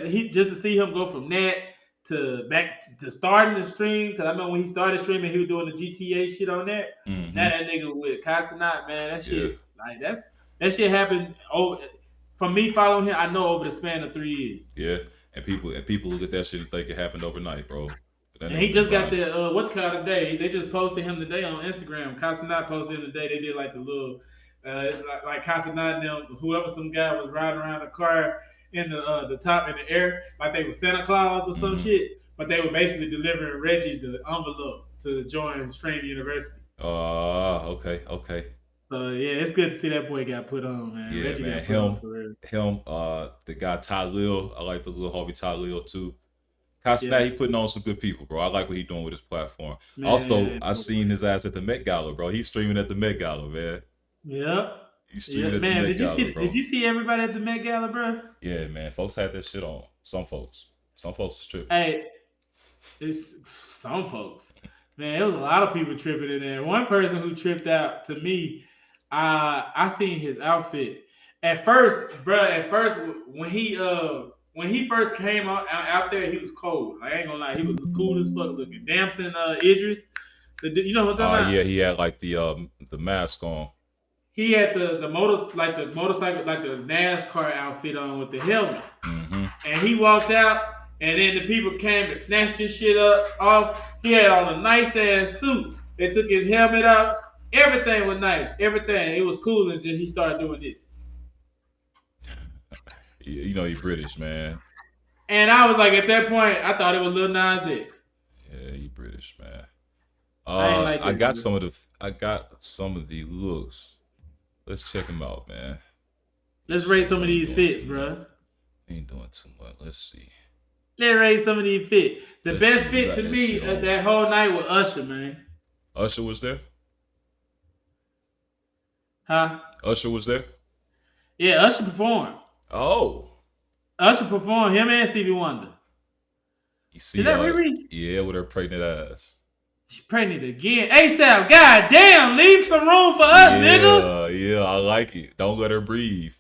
he just to see him go from that to back to starting the stream, because I remember when he started streaming, he was doing the GTA shit on that. Mm-hmm. Now that nigga with Castanat, man, that shit that shit happened over. From me following him, I know over the span of 3 years. Yeah. And people look at that shit and think it happened overnight, bro. And he just got the what's called today. They just posted him today on Instagram. Castanat posted him today. They did like the little like Castanat and them, whoever some guy was riding around the car in the top in the air like they were Santa Claus or some shit. But they were basically delivering Reggie the envelope to join Stream University. Okay. So yeah, it's good to see that boy got put on, man. Yeah, Reggie man. The guy Ty Lil. I like the little homie Ty Lil too. Castanat, he putting on some good people, bro. I like what he doing with his platform. Man, also, I seen his ass at the Met Gala, bro. He's streaming at the Met Gala, man. Yeah. He's streaming at the Met Gala, bro. Did you see everybody at the Met Gala, bro? Yeah, man. Folks had that shit on. Some folks was tripping. Hey, it's some folks. Man, it was a lot of people tripping in there. One person who tripped out to me, I seen his outfit. At first, when he first came out there, he was cold. Like, I ain't gonna lie, he was cool as fuck looking. Damson Idris, you know what I'm talking about? Yeah, he had like the mask on. He had the motorcycle, like the NASCAR outfit on with the helmet, and he walked out. And then the people came and snatched his shit off. He had on a nice ass suit. They took his helmet out. Everything was nice. Everything. It was cool until he started doing this. You know, he's British, man. And I was like, at that point, I thought it was Lil Nas X. Yeah, he British, man. I got some of the looks. Let's check them out, man. Let's rate some of these fits, bro. Ain't doing too much. Let's see. Let's rate some of these fits. The best fit to me that whole night was Usher, man. Usher was there? Huh? Usher was there? Yeah, Usher performed. Oh. Usher performed, him and Stevie Wonder. You see, is that Riri? Yeah, with her pregnant ass. She's pregnant again. ASAP, god damn, leave some room for us, nigga. Yeah, I like it. Don't let her breathe.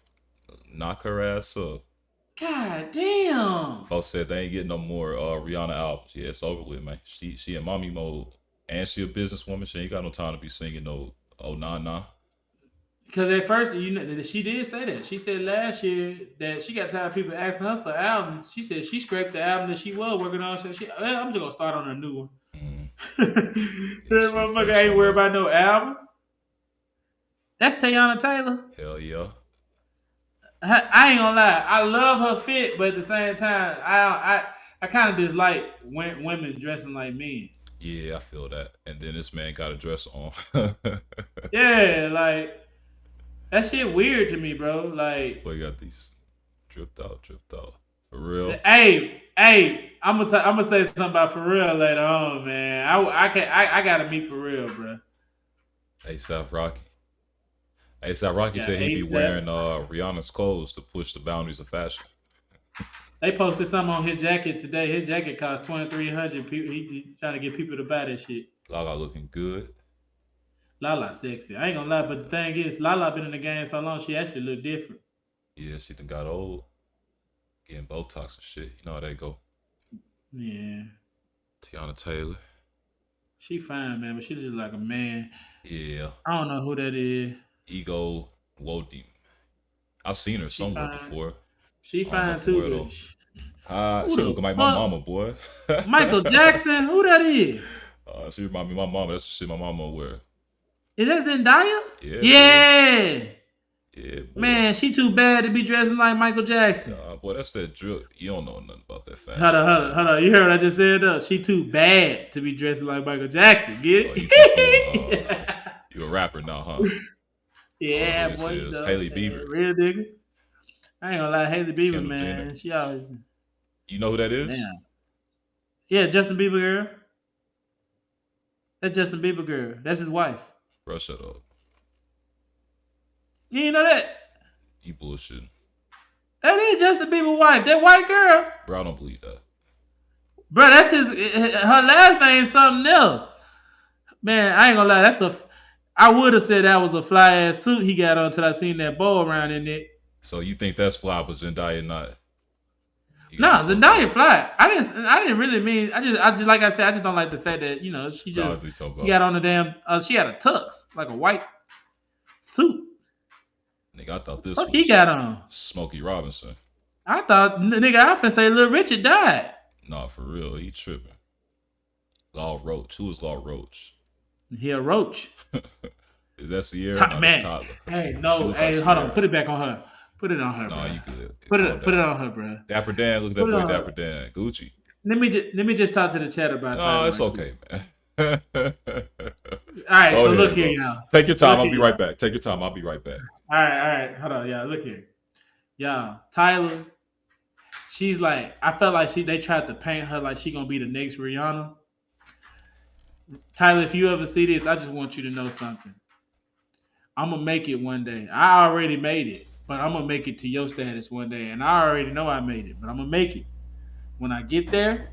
Knock her ass up. God damn. Folks said they ain't getting no more Rihanna albums. Yeah, it's over with, man. She in mommy mode. And she a businesswoman. She ain't got no time to be singing no nah. Because at first, she did say that. She said last year that she got tired of people asking her for albums. She said she scraped the album that she was working on. So I'm just going to start on a new one. That motherfucker ain't worried about no album. That's Teyana Taylor. Hell yeah. I ain't gonna lie. I love her fit, but at the same time, I kind of dislike women dressing like men. Yeah, I feel that. And then this man got a dress on. Yeah, like that shit weird to me, bro. Like, boy, got these dripped out for real. Hey, I'm gonna say something about For Real later on, man. I gotta meet For Real, bro. A$AP Rocky said he'd be wearing Rihanna's clothes to push the boundaries of fashion. They posted something on his jacket today. His jacket cost $2,300. He trying to get people to buy that shit. Lala looking good. Lala sexy. I ain't gonna lie, but the thing is, Lala been in the game so long, she actually look different. Yeah, she done got old. Getting Botox and shit. You know how they go. Yeah. Teyana Taylor. She fine, man, but she just like a man. Yeah. I don't know who that is. Ego Wodim. I've seen her She somewhere fine. before. She I don't know fine from too, where though. but who She the looking like my fuck? mama, boy. Michael Jackson? Who that is? She remind me of my mama. That's the shit my mama wear. Is that Zendaya? Yeah, boy. Yeah. Yeah, boy. Man, she too bad to be dressing like Michael Jackson. Boy, that's that drill. You don't know nothing about that Hold fashion. on, hold on, hold on. You heard what I just said though? She too bad to be dressing like Michael Jackson. Get Oh, it? you think you a rapper now, huh? Yeah, This boy, you is know, Haley Bieber. real nigga. I ain't gonna lie, Haley Bieber, Kendall Jenner. man. She always You know who that is? damn. Yeah, Justin Bieber girl. That's Justin Bieber girl. That's his wife. Bro, shut up. You ain't know that? You bullshit. That ain't Justin Bieber's wife. That white girl. Bro, I don't believe that. Bro, that's her last name is something else. Man, I ain't gonna lie. I would have said that was a fly ass suit he got on until I seen that bow around in it. So you think that's fly, but Zendaya not? No, Zendaya fly. I didn't really mean. I just like I said. I just don't like the fact that she got on the damn. She had a tux, like a white suit. Nigga, I thought this Fuck was he got on. Smokey Robinson. I thought nigga, I finna say Lil Richard died. Nah, for real, he tripping. Law Roach. Who is Law Roach? He a roach. Is that Sierra? Man. Hey, no. Hey, hold on. Put it back on her. Put it on her, bro. Nah, you good. Put it on her, bro. Dapper Dan, look at that boy Dapper Dan. Gucci. Let me just talk to the chat about No, it's okay, man. All right, so look here, y'all. Take your time. I'll be right back. Take your time. I'll be right back. All right. Hold on, y'all. Look here. Y'all, Tyler, she's like, I felt like they tried to paint her like she gonna be the next Rihanna. Tyler, if you ever see this, I just want you to know something. I'm gonna make it one day. I already made it, but I'm gonna make it to your status one day. And I already know I made it, but I'm gonna make it. When I get there,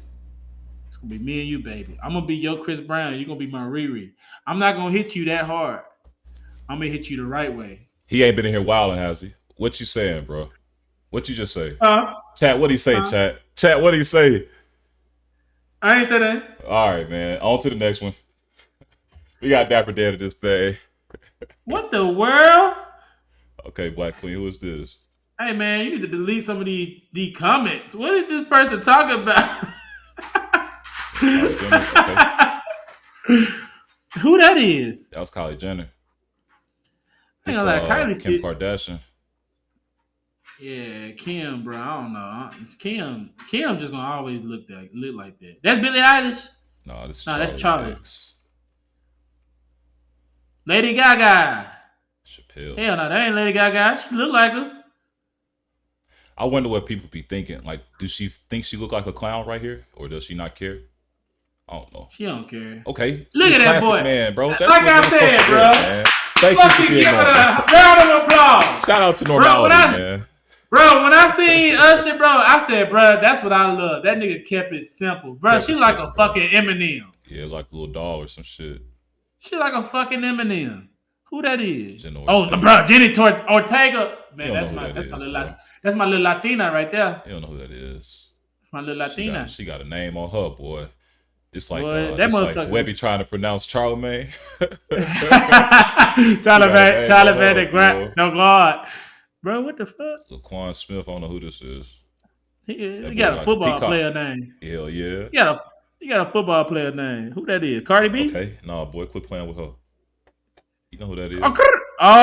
it's gonna be me and you, baby. I'm gonna be your Chris Brown. You're gonna be my Riri. I'm not gonna hit you that hard. I'm gonna hit you the right way. He ain't been in here wilding, has he? What you saying, bro? What you just say? Chat, what do you say, chat? Chat, what do you say? I ain't say that. All right, man. On to the next one. We got Dapper Dan at this thing. What the world? Okay, Black Queen, who is this? Hey, man, you need to delete some of the comments. What is this person talking about? Who that is? That was Kylie Jenner. This, Kylie's Kim Kardashian. Yeah, Kim, bro. I don't know. It's Kim. Kim just gonna always look like that. That's Billie Eilish. No, that's Charlie. Lady Gaga. Chappelle. Hell no, that ain't Lady Gaga. She look like her. I wonder what people be thinking. Like, does she think she look like a clown right here, or does she not care? I don't know. She don't care. Okay, look at that boy, man, bro. That's like I said, bro. Man. Thank you for being on. Round of applause. Shout out to normality, man. Bro, when I seen Usher, bro, I said, bro, that's what I love. That nigga kept it simple. Bro, she like a fucking Eminem. Yeah, like a little doll or some shit. She like a fucking Eminem. Who that is? Bro, Jenny Ortega. Man, that's my little Latina right there. You don't know who that is. That's my little Latina. She got a name on her, boy. It's like that motherfucker. Like Webby trying to pronounce Charlemagne. Charlemagne the Grand. No God. Bro, what the fuck? Laquan Smith, I don't know who this is. He got a football player name. Hell yeah. He got a football player name. Who that is? Cardi B? Okay. Nah, boy, quit playing with her. You know who that is? Oh!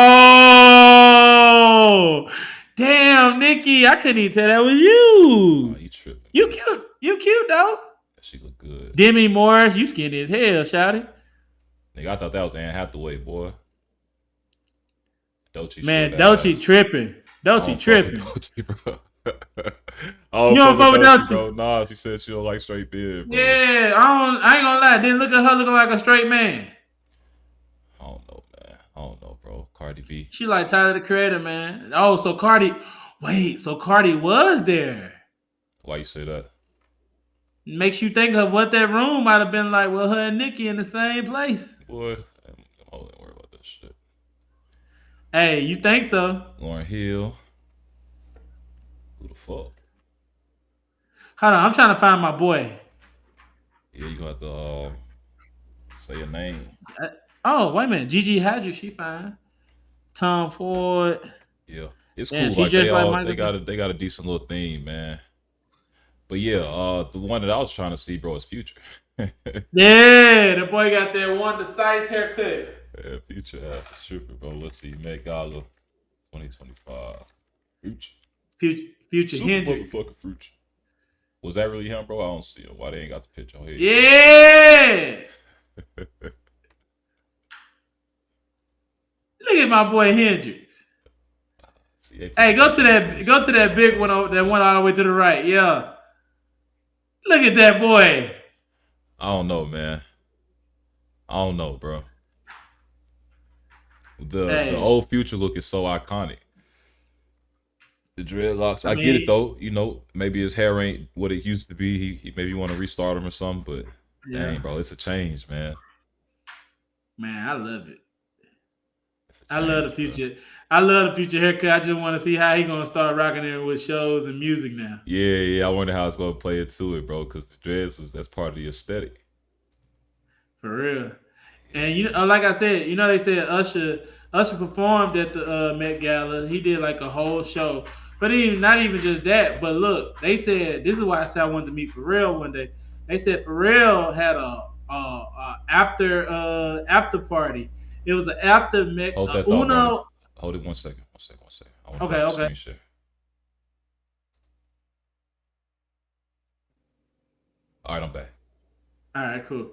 Damn, Nikki. I couldn't even tell that was you. Nah, you tripping. You cute. You cute, though. She look good. Demi Moore, you skinny as hell, shawty. Nigga, I thought that was Anne Hathaway, boy. Dolce tripping. Dolce tripping. Dolce, bro. You don't fuck with Dolce? Bro. Nah, she said she don't like straight beard, bro. Yeah, I ain't gonna lie. Didn't look at her looking like a straight man. I don't know, man. I don't know, bro. Cardi B. She like Tyler the Creator, man. Oh, so Cardi was there. Why you say that? Makes you think of what that room might have been like with her and Nikki in the same place. Boy, I'm not worried about that shit. Hey, you think so? Lauryn Hill. Who the fuck? Hold on, I'm trying to find my boy. Yeah, you got to say your name. Oh, wait a minute. Gigi Hadid, she fine. Tom Ford. Yeah. It's Yeah, cool. she Like dressed like Michael. they got a decent little theme, man. But yeah, the one that I was trying to see, bro, is Future. Yeah, the boy got that one the size haircut. Yeah, Future has a stripper, bro. Let's see, Met Gala 2025. Future. Future Super Hendrix. motherfucking Future. Was that really him, bro? I don't see him. Why they ain't got the picture on here? Yeah. Look at my boy Hendrix. See, Hey, go to that big one that went all the way to the right. Yeah. Look at that boy. I don't know, man. I don't know, bro. The old Future look is so iconic. The dreadlocks, I get it though. You know, maybe his hair ain't what it used to be. He maybe want to restart him or something, but dang, bro, it's a change, man. Man, I love it. I love the Future. Bro. I love the Future haircut. I just want to see how he gonna start rocking it with shows and music now. Yeah. I wonder how it's gonna play into it, bro. Because the dreads that's part of the aesthetic. For real. And like I said, they said Usher performed at the Met Gala. He did like a whole show, but not even just that. But look, they said this is why I said I wanted to meet Pharrell one day. They said Pharrell had a after party. It was an after Met. Hold that thought, bro. Hold it one second. I want to screen share. All right, I'm back. All right, cool.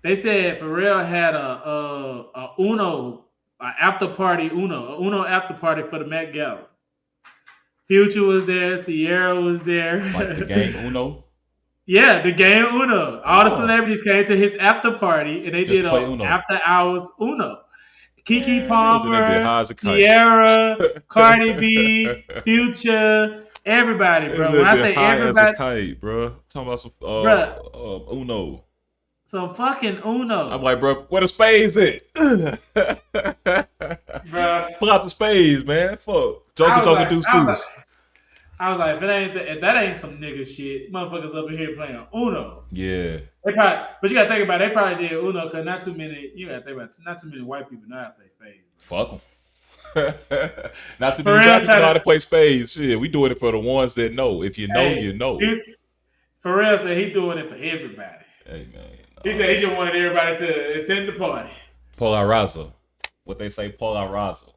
They said Pharrell had a Uno after party after party for the Met Gala. Future was there, Sierra was there. Like the game Uno? Yeah, the game Uno. All the celebrities came to his after party and they did an after hours Uno. Keke Palmer, Sierra, Cardi B, Future, everybody, bro. When I say everybody, as a kite, bro. I'm talking about some Uno. Some fucking Uno. I'm like, bro, where the spades at? Bro. Pull out the spades, man. Fuck. Joker Deuce Deuce. I was like, if that ain't some nigga shit, motherfuckers up in here playing Uno. Yeah. But you gotta think about it, they probably did Uno because not too many white people know how to play spades. Fuck them. Not too many black people know how to play spades. Shit, we doing it for the ones that know. If you know, you know. Pharrell said he doing it for everybody. Hey, man. He said he just wanted everybody to attend the party. Polariza. What they say, polariza.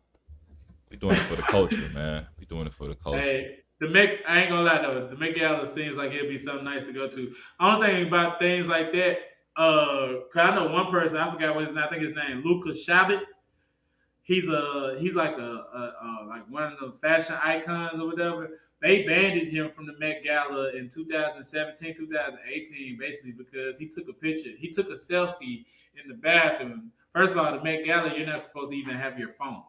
We doing it for the culture, man. We doing it for the culture. Hey, I ain't gonna lie though, the Met Gala seems like it'd be something nice to go to. I don't think about things like that. Cause I know one person, I forgot what his name. I think his name Luca Shabbat. He's like like one of the fashion icons or whatever. They banned him from the Met Gala in 2017, 2018, basically because he took a selfie in the bathroom. First of all, the Met Gala, you're not supposed to even have your phone.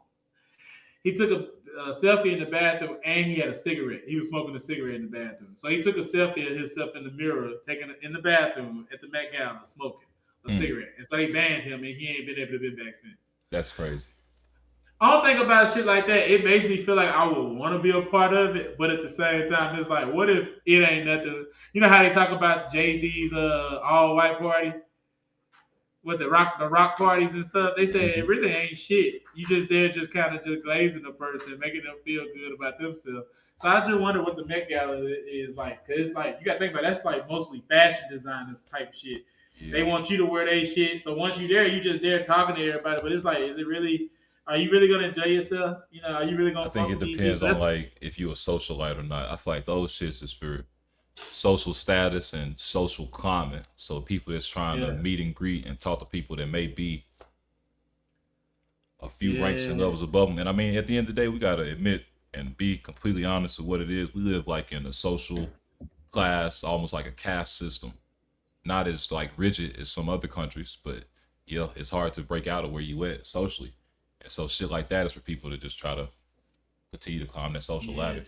He took a selfie in the bathroom and he had a cigarette. He was smoking a cigarette in the bathroom. So he took a selfie of himself in the mirror, taking it in the bathroom at the Met Gala, smoking a cigarette. And so they banned him and he ain't been able to be back since. That's crazy. I don't think about shit like that. It makes me feel like I would want to be a part of it, but at the same time, it's like, what if it ain't nothing? You know how they talk about Jay-Z's all-white party? With the rock parties and stuff, they say it really ain't shit. You just there, just kind of just glazing a person, making them feel good about themselves. So I just wonder what the Met Gala is like, because it's like you got to think about it, that's like mostly fashion designers type shit. Yeah. They want you to wear their shit. So once you're there, you just there talking to everybody. But it's like, is it really? Are you really gonna enjoy yourself? You know, are you really gonna? I think it depends on like if you're a socialite or not. I feel like those shits is for social status and social climate. So people that's trying to meet and greet and talk to people that may be a few ranks and levels above them. And I mean, at the end of the day, we gotta admit and be completely honest with what it is. We live like in a social class, almost like a caste system. Not as like rigid as some other countries, but yeah, it's hard to break out of where you at socially. And so shit like that is for people to just try to continue to climb that social ladder.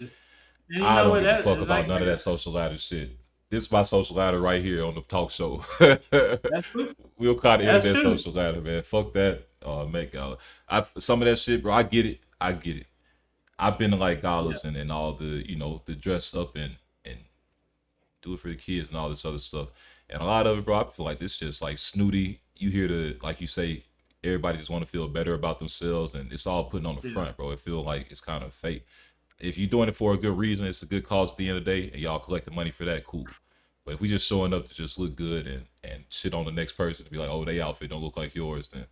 I don't give a fuck about none of that social ladder shit. This is my social ladder right here on the talk show. That's true. We'll climb the end of that social ladder, man. Fuck that. Met Gala. Some of that shit, bro, I get it. I've been to like galas and all the, the dress up and do it for the kids and all this other stuff. And a lot of it, bro, I feel like this just like snooty. You hear like you say, everybody just want to feel better about themselves and it's all putting on the front, bro. It feel like it's kind of fake. If you're doing it for a good reason, it's a good cause at the end of the day, and y'all collect the money for that, cool. But if we just showing up to just look good and shit on the next person to be like, oh, they outfit don't look like yours, then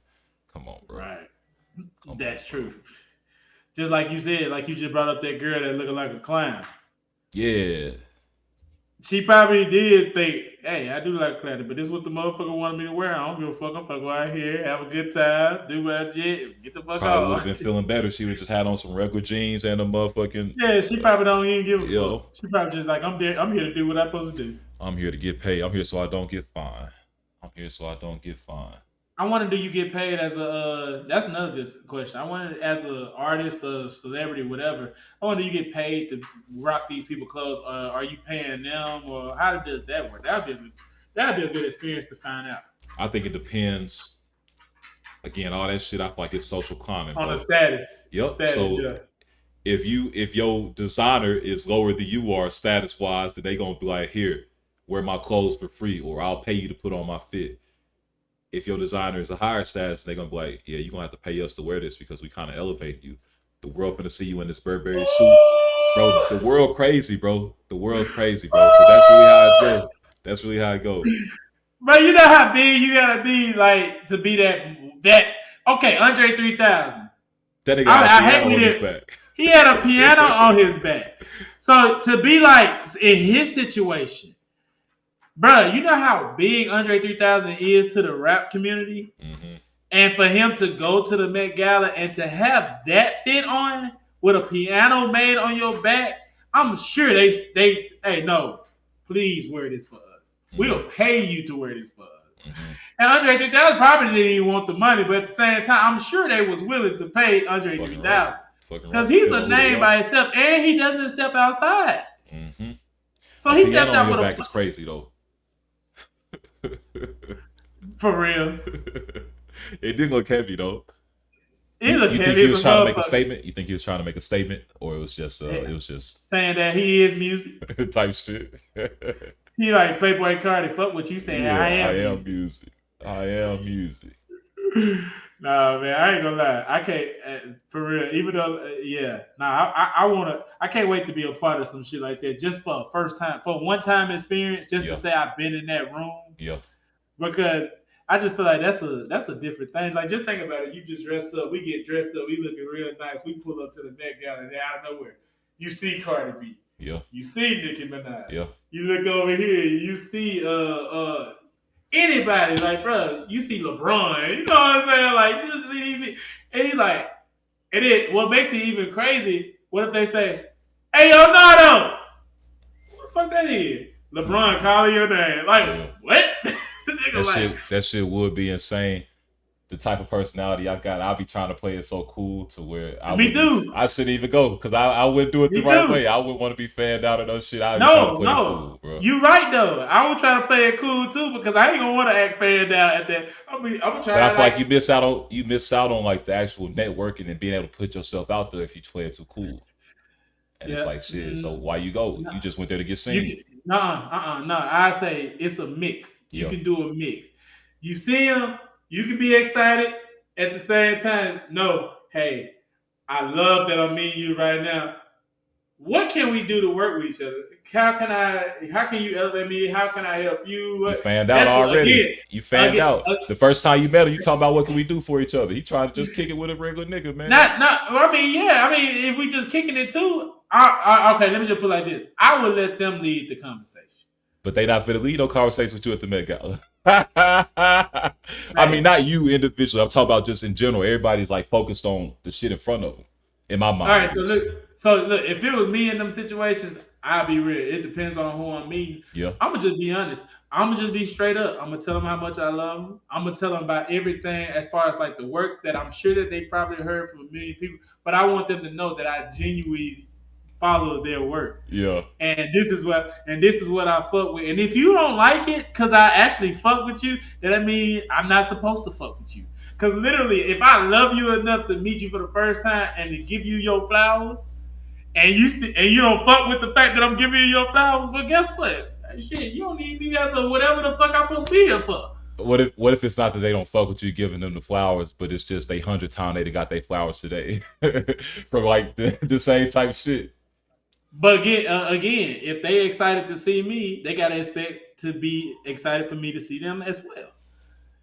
come on, bro. Right. That's true. Just like you said, like you just brought up that girl that looking like a clown. Yeah. She probably did think, hey, I do like clown, but this is what the motherfucker wanted me to wear. I don't give a fuck. I'm gonna go out here, have a good time, do what shit, get the fuck Probably would off. have been feeling better. She would just had on some regular jeans and a motherfucking. Yeah, she probably don't even give a Yo. fuck. She probably just like, I'm here to do what I'm supposed to do. I'm here to get paid. I'm here so I don't get fined. I'm here so I don't get fined. I wonder, do you get paid as a? That's another good question. I wonder, as an artist, a celebrity, whatever. I wonder, do you get paid to rock these people clothes? Are you paying them, or how does that work? That'd be a good experience to find out. I think it depends. Again, all that shit, I feel like it's social climbing. On the status. Yep. Status, so yeah. if your designer is lower than you are status wise, then they gonna be like, here, wear my clothes for free, or I'll pay you to put on my fit. If your designer is a higher status, they're gonna be like, yeah, you're gonna have to pay us to wear this because we kind of elevate you. The world gonna see you in this Burberry suit. Bro, the world crazy, bro. The world's crazy, bro. So that's really how it goes. That's really how it goes. But you know how big you gotta be, like, to be that okay, Andre 3000. That nigga had a piano on his back. He had a piano on his back. So to be like in his situation, bro, you know how big Andre 3000 is to the rap community? Mm-hmm. And for him to go to the Met Gala and to have that fit on with a piano made on your back, I'm sure they hey, no, please wear this for us. Mm-hmm. We'll pay you to wear this for us. Mm-hmm. And Andre 3000 probably didn't even want the money, but at the same time, I'm sure they was willing to pay Andre 3000. Because he's a name by himself, and he doesn't step outside. Mm-hmm. So he stepped out with your back is crazy though. For real. It didn't look heavy though. It looked heavy. You think he was trying to make a statement? You think he was trying to make a statement, or it was just saying that he is music type shit? He like Playboy Cardi. Fuck what you saying. Yeah, I am music. I am music. Nah, man, I ain't gonna lie. I can't, for real. Even though, I can't wait to be a part of some shit like that, just for a first time, for one time experience, just to say I've been in that room. Yeah. Because I just feel like that's a different thing. Like, just think about it. You just dress up. We get dressed up. We looking real nice. We pull up to the Met Gala, and out of nowhere, you see Cardi B. Yeah. You see Nicki Minaj. Yeah. You look over here. You see anybody, like, bro, you see LeBron, you know what I'm saying? Like, you see, and he's like, and then what makes it even crazy, what if they say, hey, yo, Nardo, what the fuck that is? LeBron calling your name. Like, what? that shit would be insane. The type of personality I got, I'll be trying to play it so cool to where I shouldn't even go because I wouldn't do it the right way. I wouldn't want to be fanned out of those shit. I'd be trying to play it cool, bro. You right though. I would try to play it cool too because I ain't gonna want to act fanned out at that. I'm gonna try. But I feel like you miss out on like the actual networking and being able to put yourself out there if you play it too cool. And it's like shit. So why you go? You just went there to get seen. No. I say it's a mix. You can do a mix. You see him. You can be excited at the same time. No, hey, I love that I'm meeting you right now. What can we do to work with each other? How can you elevate me? How can I help you? You fanned out already. You fanned out. The first time you met him, you talking about what can we do for each other. He tried to just kick it with a regular nigga, man. If we just kicking it too, okay, let me just put it like this. I would let them lead the conversation. But they not finna lead no conversation with you at the Met Gala. I mean, not you individually. I'm talking about just in general. Everybody's like focused on the shit in front of them. In my mind. All right, so look. If it was me in them situations, I'll be real. It depends on who I'm meeting. Yeah. I'm gonna just be honest. I'm gonna just be straight up. I'm gonna tell them how much I love them. I'm gonna tell them about everything as far as like the works that I'm sure that they probably heard from a million people. But I want them to know that I genuinely follow their work. Yeah. And this is what I fuck with. And if you don't like it because I actually fuck with you, then I mean I'm not supposed to fuck with you. Because literally, if I love you enough to meet you for the first time and to give you your flowers, and you don't fuck with the fact that I'm giving you your flowers, well, guess what? Shit, you don't need me as a whatever the fuck I'm supposed to be here for. What if it's not that they don't fuck with you giving them the flowers, but it's just 100 times they got their flowers today from like the same type of shit. But again, if they excited to see me, they gotta expect to be excited for me to see them as well.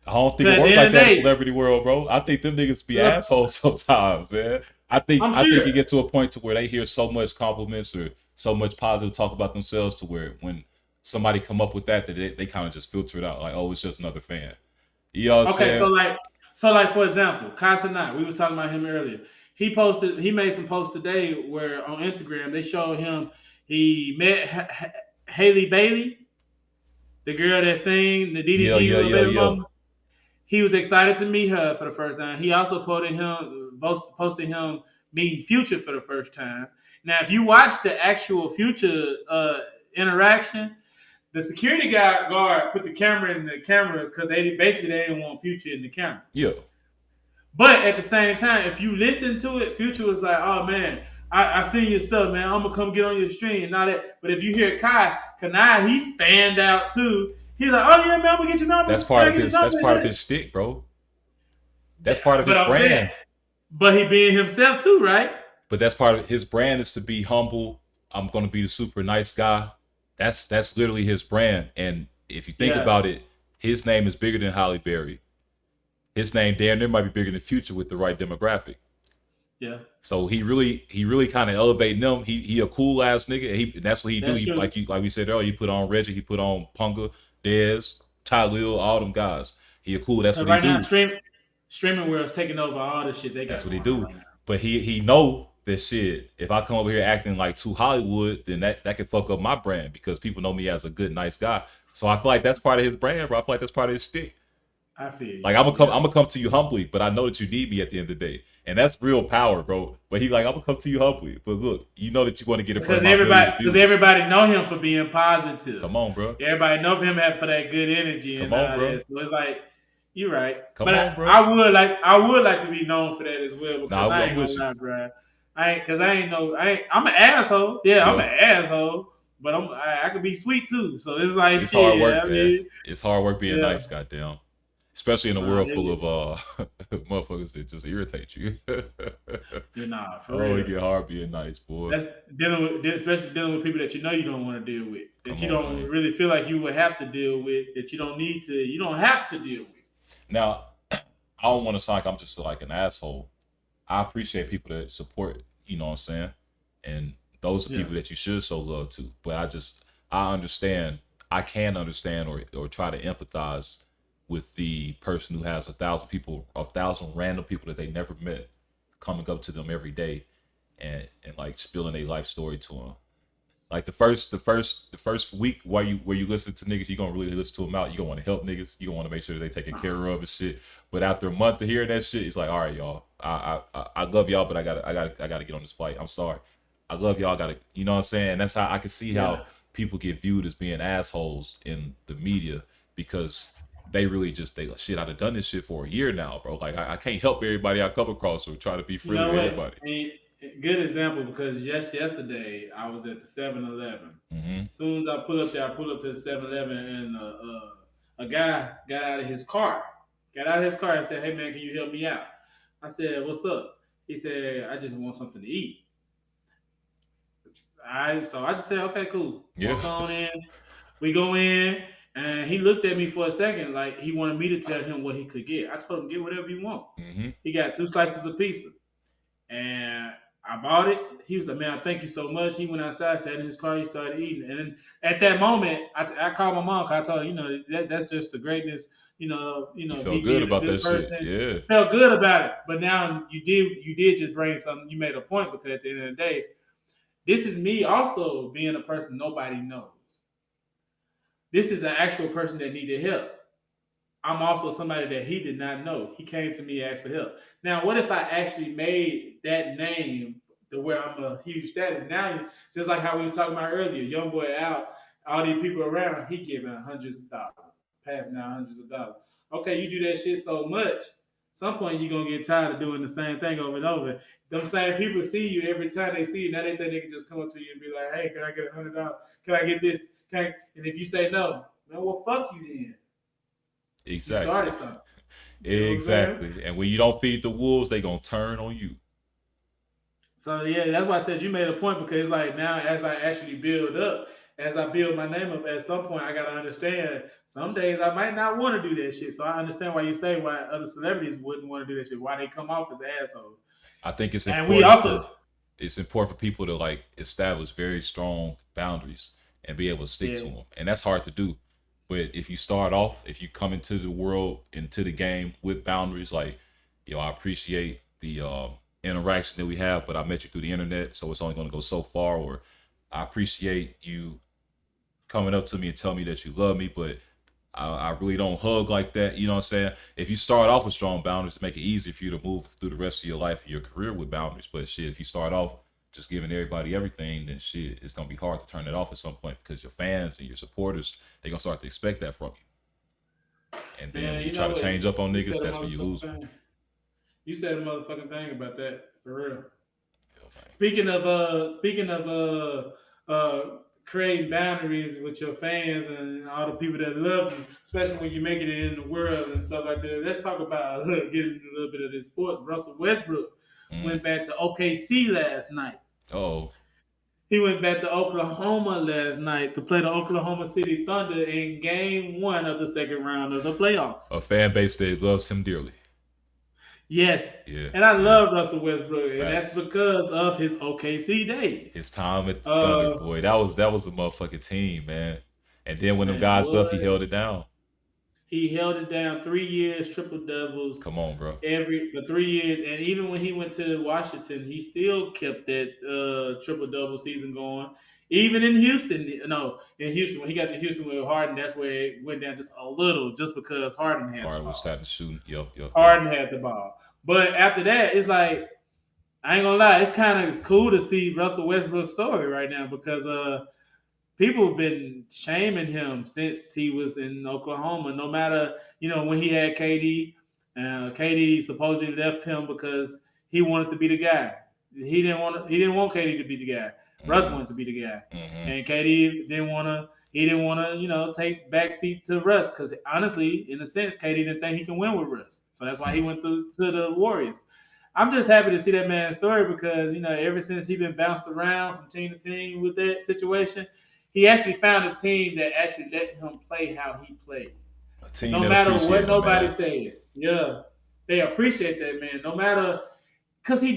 I don't think Cause it at the works end like of the that in day, celebrity world, bro. I think them niggas be assholes sometimes, man. I'm I think sure. you get to a point to where they hear so much compliments or so much positive talk about themselves to where when somebody come up with that they kind of just filter it out like, oh, it's just another fan. You know what I'm Okay, saying? so like for example, Cenat, we were talking about him earlier. He made some posts today where on Instagram they showed him he met Haley Bailey, the girl that sang the Yeah, DDG yeah, little yeah, baby yeah. mama. He was excited to meet her for the first time. He also posted him meeting Future for the first time. Now, if you watch the actual Future interaction, the security guard put the camera in the camera because they didn't want Future in the camera. Yeah. But at the same time, if you listen to it, Future was like, "Oh man, I seen your stuff, man. I'm gonna come get on your stream and all that." But if you hear Kanai, he's fanned out too. He's like, "Oh yeah, man, I'm gonna get your number. Can I get your That's number?" part of his shtick, bro. That's part of But his I'm saying, brand. but he being himself too, right? But that's part of his brand is to be humble. I'm gonna be the super nice guy. That's literally his brand. And if you think Yeah, about it, his name is bigger than Halle Berry. His name damn near might be bigger than Future with the right demographic. yeah, So he really kind of elevating them. He a cool ass nigga. That's what he do. that's true. Like we said earlier, he put on Reggie, he put on Punga, Dez, Tylil, all them guys. He a cool. That's Because what he right now, do. streaming world's taking over all the shit they That's got what he going on do. right now. But he know that shit. If I come over here acting like too Hollywood, then that could fuck up my brand because people know me as a good, nice guy. So I feel like that's part of his brand, bro. I feel like that's part of his shtick. I feel you. Like Yeah. I'm gonna come to you humbly, but I know that you need me at the end of the day, and that's real power, bro. But he like, I'm gonna come to you humbly, but look, you know that you want to get in front of my millions of Because viewers. everybody know him for being positive. Come on, bro. Everybody know him for that good energy Come and on, all bro. that. So it's like you're right. Come But on, bro. I would like to be known for that as well because Nah, I I'm ain't gonna with you. lie, bro. I'm an asshole. Yeah, I'm Yeah, an asshole. But I could be sweet too. So it's like it's hard shit. work, I man. mean, It's hard work being yeah. nice, goddamn. Especially in a world full Yeah. of motherfuckers that just irritate you. Yeah, nah, for Oh, it real. get hard being nice, boy. That's especially dealing with people that you know you don't want to deal with, that Come you on, don't man. really feel like you would have to deal with, that you don't have to deal with. Now, I don't want to sound like I'm just like an asshole. I appreciate people that support, you know what I'm saying? And those are Yeah, people that you should show love to. But I understand, I can understand or try to empathize with the person who has 1,000 random people that they never met coming up to them every day and like spilling a life story to them. Like the first week while you listen to niggas, you gonna really listen to them out. You gonna want to help niggas. You gonna want to make sure that they taken care of and shit. But after a month of hearing that shit, it's like, all right, y'all. I love y'all, but I gotta get on this flight. I'm sorry. I love y'all. Gotta, you know what I'm saying? That's how I can see yeah. how people get viewed as being assholes in the media because they really just they like, shit. I've done this shit for a year now, bro. Like I can't help everybody I come across or try to be You friendly know with what? everybody. Good example because yesterday I was at the 7-Eleven. Mm-hmm. As soon as I pull up there, I pull up to the 7-Eleven and a guy got out of his car. Got out of his car and said, "Hey man, can you help me out?" I said, "What's up?" He said, "I just want something to eat." So I just said, "Okay, cool." Yeah. Walk on in. We go in, and he looked at me for a second like he wanted me to tell him what he could get. I told him, "Get whatever you want." Mm-hmm. He got 2 slices of pizza. And I bought it. He was like, "Man, thank you so much." He went outside, sat in his car, he started eating. And then at that moment, I called my mom. I told her, that's just the greatness. You felt Me good being a about good that shit. person. Yeah. Felt good about it. But now you did just bring something. You made a point because at the end of the day, this is me also being a person nobody knows. This is an actual person that needed help. I'm also somebody that he did not know. He came to me and asked for help. Now, what if I actually made that name to where I'm a huge status? Now, just like how we were talking about earlier, YoungBoy out, all these people around, he giving hundreds of dollars, passing out hundreds of dollars. Okay, you do that shit so much, some point you're gonna get tired of doing the same thing over and over. Them same people see you every time they see you. Now they think they can just come up to you and be like, "Hey, can I get $100? Can I get this? And if you say no, man, well, fuck you then. You Exactly. started something. You know what I'm saying? Exactly. And when you don't feed the wolves, they gonna turn on you. So yeah, that's why I said you made a point because it's like now as I actually build up, as I build my name up, at some point I gotta understand. Some days I might not want to do that shit. So I understand why you say why other celebrities wouldn't want to do that shit. Why they come off as assholes. I think it's And we important also for people to like establish very strong boundaries and be able to stick to yeah them, and that's hard to do. But if you start off, if you come into the world, into the game with boundaries, like, I appreciate the interaction that we have, but I met you through the internet, so it's only going to go so far. Or I appreciate you coming up to me and tell me that you love me, but I really don't hug like that. You know what I'm saying? If you start off with strong boundaries, to make it easy for you to move through the rest of your life and your career with boundaries. But shit, if you start off just giving everybody everything, then shit, it's gonna be hard to turn it off at some point because your fans and your supporters, they're gonna start to expect that from you. And then man, when you you try know to what? change up on You niggas, said a that's when you lose. motherfucking thing. You said a motherfucking thing about that for real. Yeah, Speaking of creating boundaries with your fans and all the people that love you, especially when you make it in the world and stuff like that. Let's talk about getting a little bit of this sports. Russell Westbrook Mm. went back to OKC last night. Oh, He went back to Oklahoma last night to play the Oklahoma City Thunder in Game 1 of the second round of the playoffs. a fan base that loves him dearly. Yes. Yeah, And I yeah. love Russell Westbrook, and that's Facts. because of his OKC days. His time at the Thunder, Uh, boy, that was a motherfucking team, man. And then when them man, guys left, he boy, held it down. he held it down 3 years, triple doubles Come on, bro. for 3 years, and even when he went to Washington, he still kept that triple double season going. Even in Houston, in Houston when he got to Houston with Harden, that's where it went down just a little, just because Harden had the Harden was ball. starting to shoot. Yup. Harden had the ball, but after that, it's like I ain't gonna lie, it's cool to see Russell Westbrook's story right now because people have been shaming him since he was in Oklahoma. No matter, when he had KD, KD supposedly left him because he wanted to be the guy. He didn't want KD to be the guy. Russ Mm-hmm. wanted to be the guy, Mm-hmm. and KD didn't want to. He didn't want to, take backseat to Russ because honestly, in a sense, KD didn't think he can win with Russ. So that's why he went to the Warriors. I'm just happy to see that man's story because ever since he been bounced around from team to team with that situation, he actually found a team that actually let him play how he plays. A team No that matter appreciate what him, nobody man. says. Yeah. They appreciate that man. No matter because he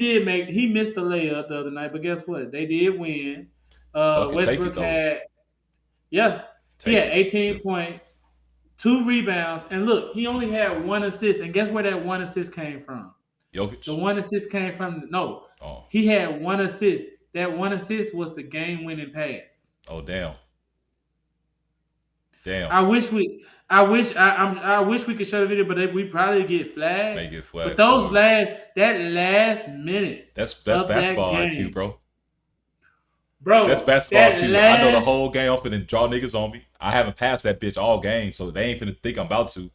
missed the layup the other night, but guess what? They did win. Fucking take it Westbrook though. he had Take it. 18 Yeah. points, 2 rebounds, and look, he only had 1 assist. And guess where that 1 assist came from? Jokic. The 1 assist came from Oh. he had 1 assist. That 1 assist was the game-winning pass. Oh, damn. Damn. I wish we could show the video, but we probably get flagged. Make it flag. But that last minute, That's of basketball that IQ, game, bro. That's basketball that IQ. I know the last- whole game. I'm finna draw niggas on me. I haven't passed that bitch all game, so they ain't finna think I'm about to.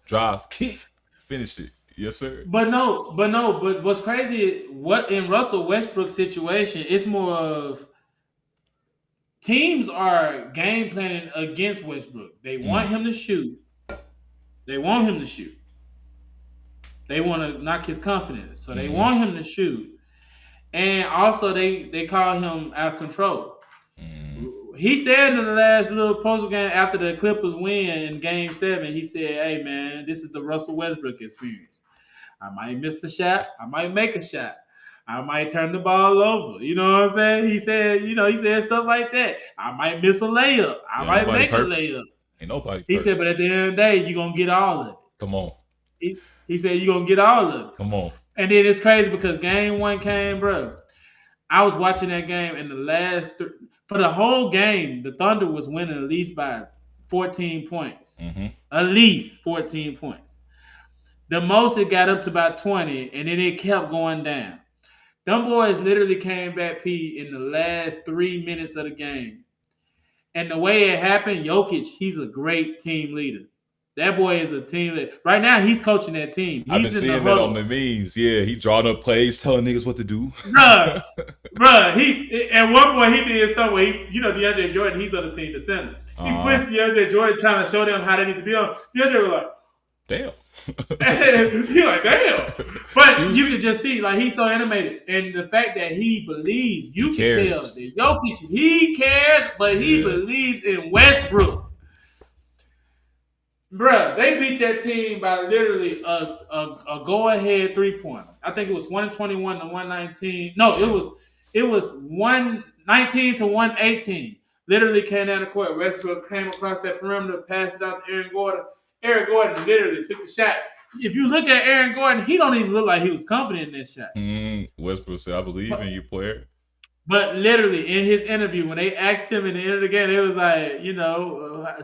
Drive, kick, finish it. Yes, sir. But what's crazy is what in Russell Westbrook's situation, it's more of teams are game planning against Westbrook. They want him to shoot. They want him to shoot. They want to knock his confidence. So they want him to shoot. And also they call him out of control. He said in the last little post game after the Clippers win in Game 7, he said, "Hey man, this is the Russell Westbrook experience. I might miss a shot. I might make a shot. I might turn the ball over." You know what I'm saying? He said stuff like that. I might miss a layup. I might make a layup. Ain't nobody. He said, but at the end of the day, you're gonna get all of it. Come on. He said you're gonna get all of it. Come on. And then it's crazy because Game 1 came, bro. I was watching that game, and the last for the whole game, the Thunder was winning at least by 14 points. At least 14 points. The most it got up to about 20, and then it kept going down. Them boys literally came back, in the last 3 minutes of the game. And the way it happened, Jokic, he's a great team leader. That boy is a team leader. Right now, he's coaching that team. I've been seeing that on the memes. Yeah, he drawing up plays, telling niggas what to do. Bruh, he at one point he did something where DeAndre Jordan, he's on the team, the center. He pushed DeAndre Jordan trying to show them how they need to be on. DeAndre was like, Damn. You're like, damn. But you can just see, like, he's so animated. And the fact that he believes, you can tell that Jokic, he cares, but he believes in Westbrook. Bruh, they beat that team by literally a go-ahead three-pointer. I think it was 121 to 119. No, it was 119 to 118. Literally came down the court. Westbrook came across that perimeter, passed it out to Aaron Gordon. Aaron Gordon literally took the shot. If you look at Aaron Gordon, he don't even look like he was confident in that shot. Westbrook said, "I believe in you, player." But literally, in his interview, when they asked him at the end of the game, they was like,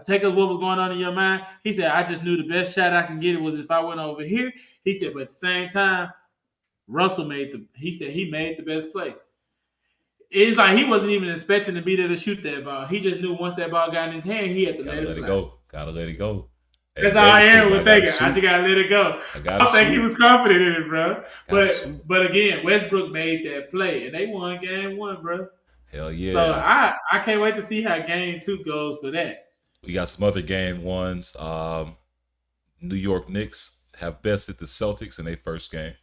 take us what was going on in your mind. He said, I just knew the best shot I can get it was if I went over here. He said, but at the same time, Russell made the best play. It's like he wasn't even expecting to be there to shoot that ball. He just knew once that ball got in his hand, he had to let it go. Gotta let it go. That's how Aaron was thinking. I just gotta let it go. I don't think he was confident in it, bro. But again, Westbrook made that play, and they won game 1, bro. Hell yeah! So I can't wait to see how game 2 goes for that. We got some other game 1s. New York Knicks have bested the Celtics in their first game.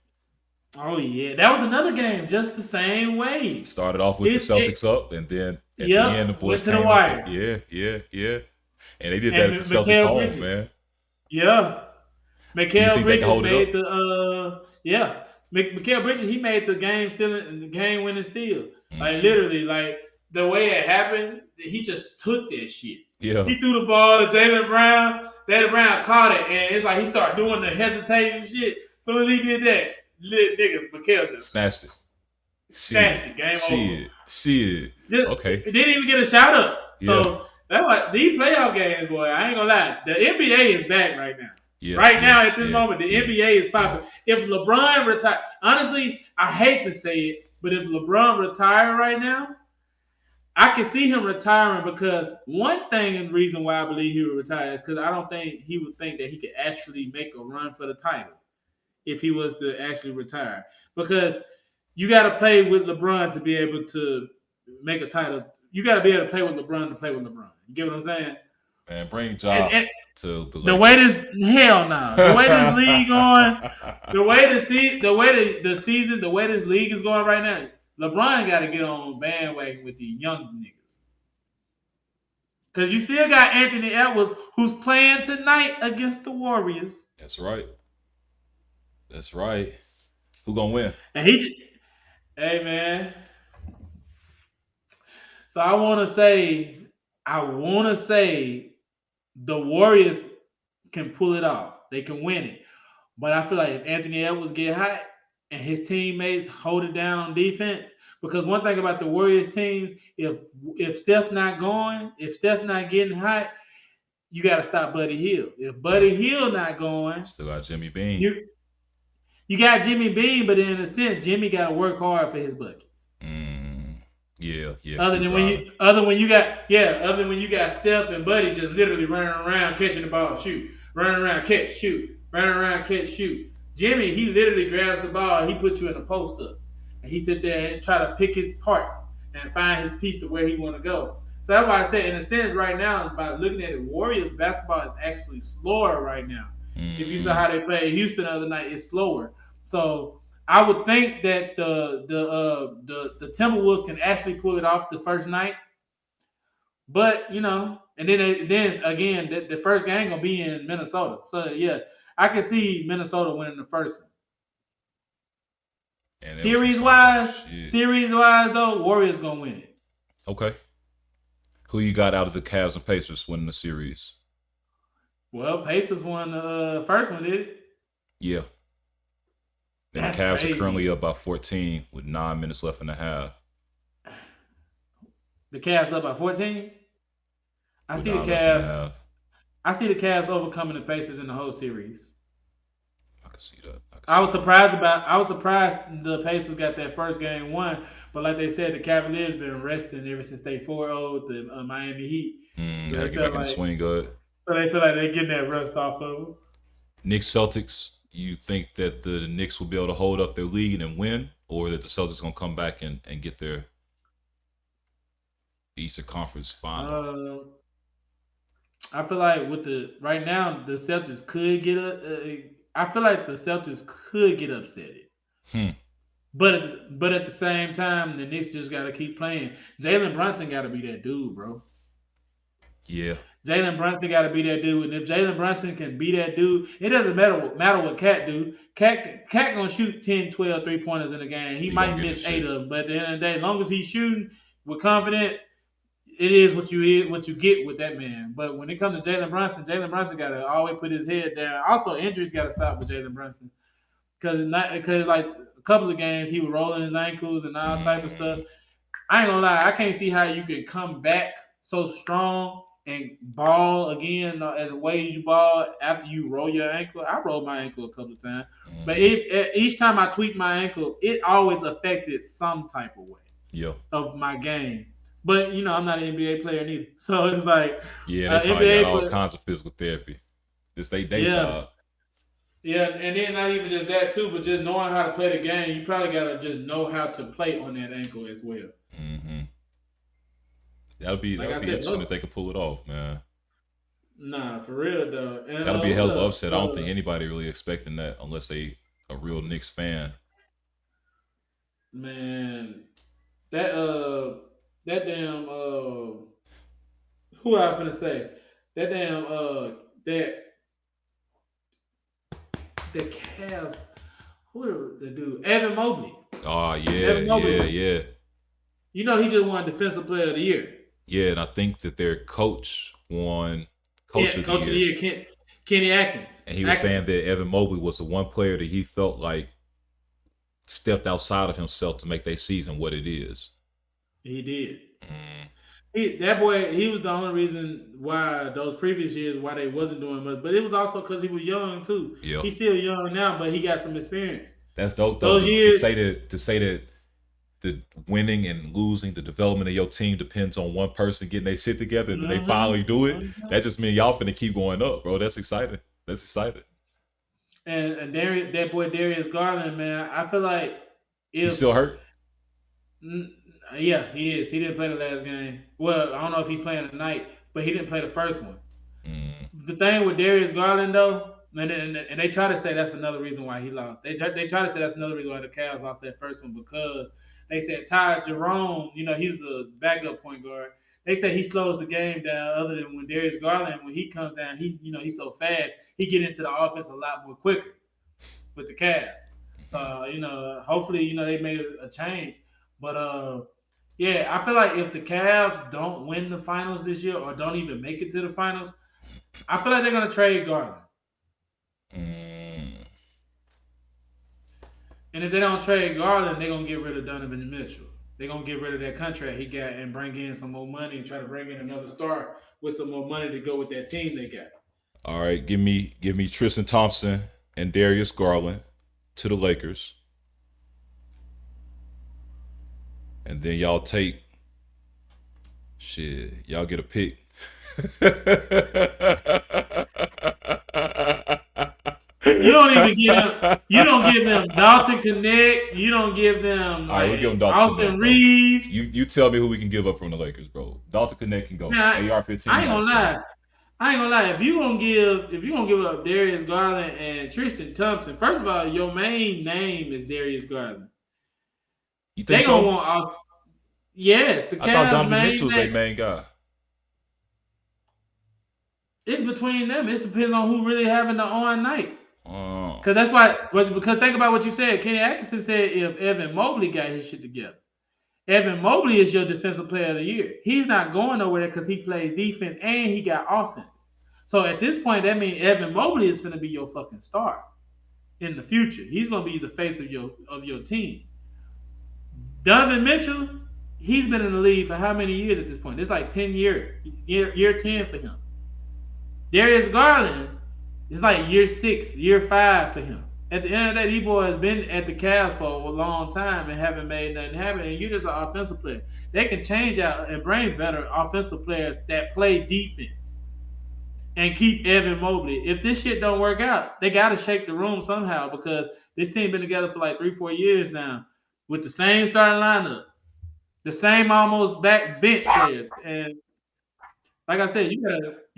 Oh yeah, that was another game just the same way. Started off with the Celtics up, and then at the end the boys went to the wire. Yeah. And they did that at the Celtics home, man. Yeah, Mikal Bridges made Mikal Bridges, he made the game winning steal. Like literally, like the way it happened, he just took that shit. Yeah, he threw the ball to Jaylen Brown. Jaylen Brown caught it, and it's like he started doing the hesitating shit. As soon as he did that, Mikal just snatched it. Game over. Shit. Okay. It didn't even get a shout up. So. That's why these playoff games, boy, I ain't gonna lie. The NBA is back right now. Now, at this moment, the NBA is popping. If LeBron retire, honestly, I hate to say it, but if LeBron retire right now, I can see him retiring because one thing and the reason why I believe he would retire is because I don't think he would think that he could actually make a run for the title if he was to actually retire. Because you got to play with LeBron to be able to make a title. You got to be able to play with LeBron to play with LeBron. You get what I'm saying? And bring job to the the way this hell no. The way this league going, the way this league is going right now, LeBron got to get on bandwagon with the young niggas. Because you still got Anthony Edwards who's playing tonight against the Warriors. That's right. Who gonna win? And hey man. So I want to say the Warriors can pull it off. They can win it. But I feel like if Anthony Edwards get hot and his teammates hold it down on defense, because one thing about the Warriors team, if Steph not going, if Steph not getting hot, you got to stop Buddy Hield. If Buddy Hield not going, still got Jimmy Bean. You got Jimmy Bean, but in a sense, Jimmy got to work hard for his buckets. Yeah. Other than when you got Steph and Buddy just literally running around catching the ball, shoot, running around, catch, shoot, running around, catch, shoot. Jimmy, he literally grabs the ball and he puts you in a post up, and he sit there and try to pick his parts and find his piece to where he want to go. So that's why I say, in a sense, right now, by looking at it, Warriors basketball is actually slower right now. If you saw how they played Houston the other night, it's slower. So I would think that the Timberwolves can actually pull it off the first night, but and then again the first game gonna be in Minnesota. So yeah, I can see Minnesota winning the first one. Series wise though, Warriors gonna win it. Okay. Who you got out of the Cavs and Pacers winning the series? Well, Pacers won the first one, did it? Yeah. And the Cavs are currently up by 14 with 9 minutes left in the half. The Cavs up by 14? I see the Cavs overcoming the Pacers in the whole series. I can see that. I was surprised the Pacers got that first game won, but like they said, the Cavaliers been resting ever since they 4-0'd the Miami Heat. They had to get back in the swing good. So they feel like they're getting that rust off of them. Knicks Celtics, you think that the Knicks will be able to hold up their lead and win, or that the Celtics going to come back and get their Eastern Conference final? I feel like with the right now the Celtics could get a. I feel like the Celtics could get upset. Hmm. But at the same time, the Knicks just got to keep playing. Jalen Brunson got to be that dude, bro. Yeah. Jalen Brunson got to be that dude, and if Jalen Brunson can be that dude, it doesn't matter what Cat do. Cat gonna shoot 10, 12 3-pointers in a game. He He gonna might get miss his 8 shit. of them, but at the end of the day, as long as he's shooting with confidence, it is what you get with that man. But when it comes to Jalen Brunson got to always put his head down. Also, injuries got to stop with Jalen Brunson because like a couple of games he was rolling his ankles and all type of stuff. I ain't gonna lie, I can't see how you can come back so strong and ball again as a way you ball after you roll your ankle. I rolled my ankle a couple of times, but if each time I tweaked my ankle, it always affected some type of way Yeah. of my game. But I'm not an NBA player neither, so it's like Yeah, they probably got NBA all player. kinds of physical therapy. It's their day Yeah, job. yeah, and then not even just that too, but just knowing how to play the game. You probably gotta just know how to play on that ankle as well. Mm-hmm. That'll be Like I said, interesting if they could pull it off, man. nah, for real though. And That'll be a what hell of an else? upset. I don't think anybody really expecting that unless they a real Knicks fan. Man, that that damn who I finna say that damn that the Cavs. Who the dude? Evan Mobley. Oh yeah, Evan Mobley. yeah. He just won Defensive Player of the Year. Yeah, and I think that their coach won Coach of the Year, Kenny Atkins. And he was saying that Evan Mobley was the one player that he felt like stepped outside of himself to make their season what it is. He did. That boy, he was the only reason why those previous years why they wasn't doing much. But it was also because he was young too. Yeah. He's still young now, but he got some experience. That's dope though. Those years to say that the winning and losing, the development of your team depends on one person getting their shit together and they finally do it. That just means y'all finna keep going up, bro. That's exciting. That's exciting. And that boy Darius Garland, man, I feel like He's still hurt? Yeah, he is. He didn't play the last game. Well, I don't know if he's playing tonight, but he didn't play the first one. The thing with Darius Garland, though, and they try to say that's another reason why he lost. They try to say that's another reason why the Cavs lost that first one because they said Ty Jerome, he's the backup point guard. They say he slows the game down. Other than when Darius Garland, when he comes down, he's so fast, he get into the offense a lot more quicker with the Cavs. So hopefully they made a change, but yeah, I feel like if the Cavs don't win the finals this year or don't even make it to the finals, I feel like they're gonna trade Garland. And if they don't trade Garland, they're gonna get rid of Donovan Mitchell. They're gonna get rid of that contract he got and bring in some more money and try to bring in another star with some more money to go with that team they got. All right, give me Tristan Thompson and Darius Garland to the Lakers. And then y'all take y'all get a pick. You don't give them Dalton Connect. You don't give them All right, we'll give them Dalton Austin Connect, Reeves. You tell me who we can give up from the Lakers, bro. Dalton Connect can go. AR-15. I ain't gonna lie. If you gonna give up Darius Garland and Tristan Thompson, first of all, your main name is Darius Garland. You think gonna want Austin. Yes, the Cavs. I thought Donovan Mitchell was their main guy. It's between them. It depends on who really having the on night. Oh. Because that's why. Because think about what you said. Kenny Atkinson said if Evan Mobley got his shit together, Evan Mobley is your defensive player of the year. He's not going nowhere because he plays defense and he got offense. So at this point, that means Evan Mobley is going to be your fucking star in the future. He's going to be the face of your team. Donovan Mitchell, he's been in the league for how many years at this point? It's like 10 years. Year 10 for him. Darius Garland, it's like year 6, year 5 for him. At the end of the day, these boys has been at the Cavs for a long time and haven't made nothing happen. And you're just an offensive player. They can change out and bring better offensive players that play defense and keep Evan Mobley. If this shit don't work out, they got to shake the room somehow because this team been together for like 3-4 years now with the same starting lineup, the same almost back bench players, and Like I said, you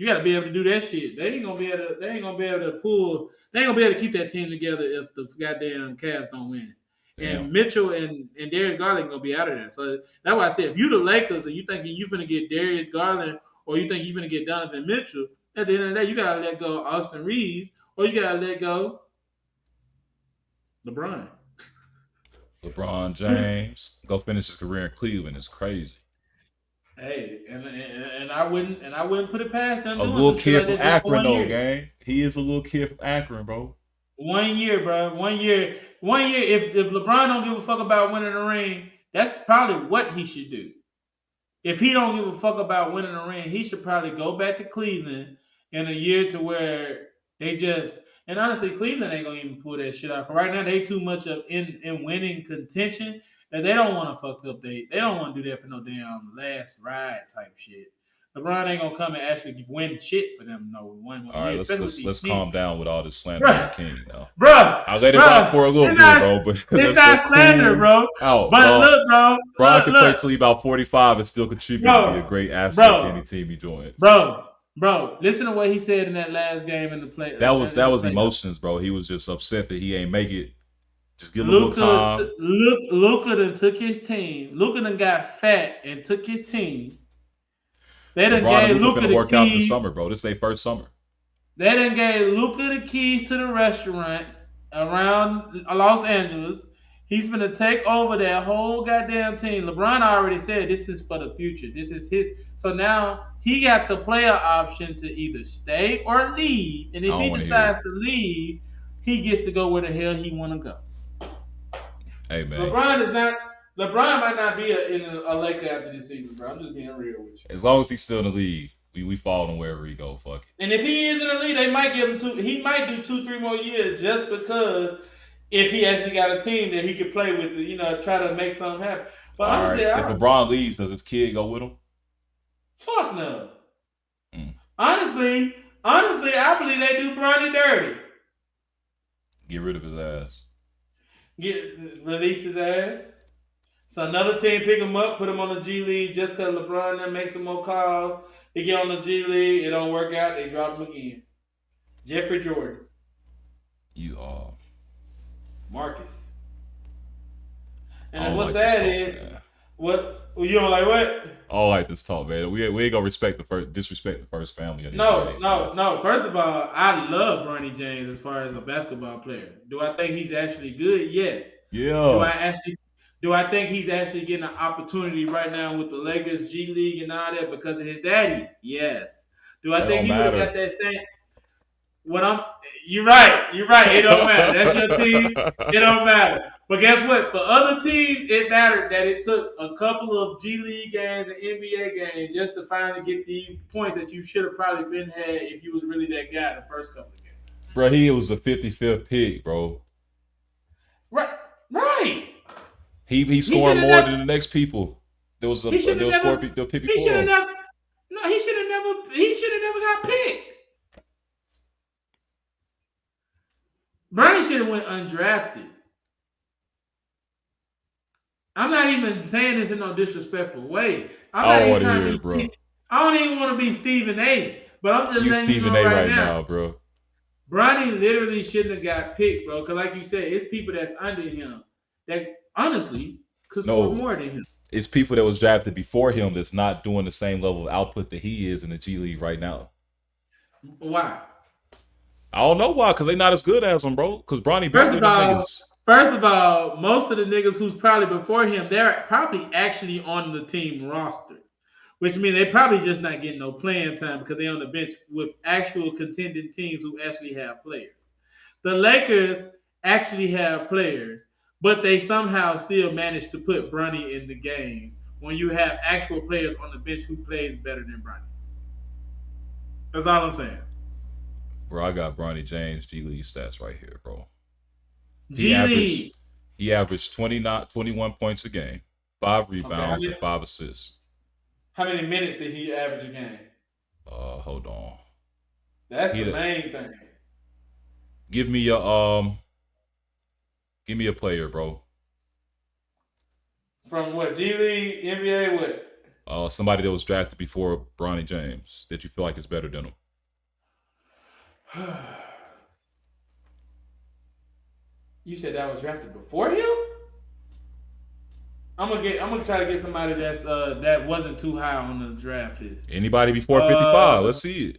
gotta be able to do that shit. They ain't gonna be able to. They ain't gonna be able to pull. They ain't gonna be able to keep that team together if the goddamn Cavs don't win. Damn. And Mitchell and Darius Garland gonna be out of there. So that's why I said if you the Lakers and you thinking you finna get Darius Garland or you think you finna get Donovan Mitchell, at the end of the day, you gotta let go Austin Reeves or you gotta let go LeBron. LeBron James go finish his career in Cleveland. It's crazy. Hey, and I wouldn't put it past them A doing little some shit kid like from that just for Akron, 1 though, year. gang. He is a little kid from Akron, bro. 1 year, bro. 1 year. 1 year. If LeBron don't give a fuck about winning a ring, that's probably what he should do. If he don't give a fuck about winning a ring, he should probably go back to Cleveland in a year to where they just and honestly, Cleveland ain't gonna even pull that shit out. Right now, they too much of in winning contention that they don't want to fuck up. They don't want to do that for no damn last ride type shit. LeBron ain't gonna come and actually win shit for them no 1 more All right, year, especially with let's these calm teams. down with all this slander on the King now. Bruh, I'll let it rock for a little it's bit, not, bro. But it's let's not slander, cool bro. out, But dog. look, bro, Bron can play look, till he about 45 and still contribute and be a great asset to any team he joins. bro. Listen to what he said in that last game in the play. That was playoffs. emotions, bro. He was just upset that he ain't make it. Just give him a little time. Luka done took his team. Luka done got fat and took his team. They done LeBron and gave Luka Luka finna the work out this keys. summer, bro. This is their first summer. They done gave Luka the keys to the restaurants around Los Angeles. He's gonna take over that whole goddamn team. LeBron already said this is for the future. This is his. So now he got the player option to either stay or leave. And I if don't he want to hear decides it. to leave, he gets to go where the hell he want to go. Hey, man. LeBron is not. LeBron might not be in a Laker after this season, bro. I'm just being real with you. As long as he's still in the league, we follow him wherever he go. Fuck it. And if he is in the league, they might give him two. He might do 2-3 more years just because if he actually got a team that he could play with, try to make something happen. But All honestly, right. If LeBron leaves, does his kid go with him? fuck no. Honestly, I believe they do Bronny dirty. Get rid of his ass. Release his ass. So another team pick him up, put him on the G League just because LeBron then makes some more calls. He get on the G League, it don't work out, they drop him again. Jeffrey Jordan. You are. Marcus. I And don't what's like this sad talk, is, man. what you don't like what? I don't like this talk, man. We ain't gonna disrespect the first family. Of the NBA, No. First of all, I love Bronny James as far as a basketball player. Do I think he's actually good? Yes. Yeah. Do I think he's actually getting an opportunity right now with the Lakers, G League, and all that because of his daddy? Yes. Do I That think don't he would have matter. got that same? You're right. It don't matter. That's your team. It don't matter. But guess what? For other teams, it mattered that it took a couple of G League games and NBA games just to finally get these points that you should have probably been had if you was really that guy in the first couple of games. Bro, he was a 55th pick, bro. Right. He scoring more than the next people. There was He should have never. pick before He should have him. never. No, he should have never. He should have never got picked. Bernie should have went undrafted. I'm not even saying this in no disrespectful way. I don't want to hear it, bro. I don't even want to be Stephen A. But I'm just You letting Stephen you know A. right now, bro. Bronny literally shouldn't have got picked, bro. Because like you said, it's people that's under him that honestly could score more than him. It's people that was drafted before him that's not doing the same level of output that he is in the G League right now. Why? I don't know why, because they not as good as him, bro. Because Bronny better than niggas. First of all, most of the niggas who's probably before him, they're probably actually on the team roster. Which means they probably just not getting no playing time because they're on the bench with actual contending teams who actually have players. The Lakers actually have players, but they somehow still manage to put Bronny in the games when you have actual players on the bench who plays better than Bronny. That's all I'm saying. Bro, I got Bronny James G League stats right here, bro. G League. He averaged 21 points a game, 5 rebounds, and 5 assists. How many minutes did he average a game? Hold on. That's the main thing. Give me a player, bro. From what? G League, NBA, what? Somebody that was drafted before Bronny James that you feel like is better than him. You said that was drafted before him? I'm gonna try to get somebody that's that wasn't too high on the draft list. Anybody before 55? Let's see it.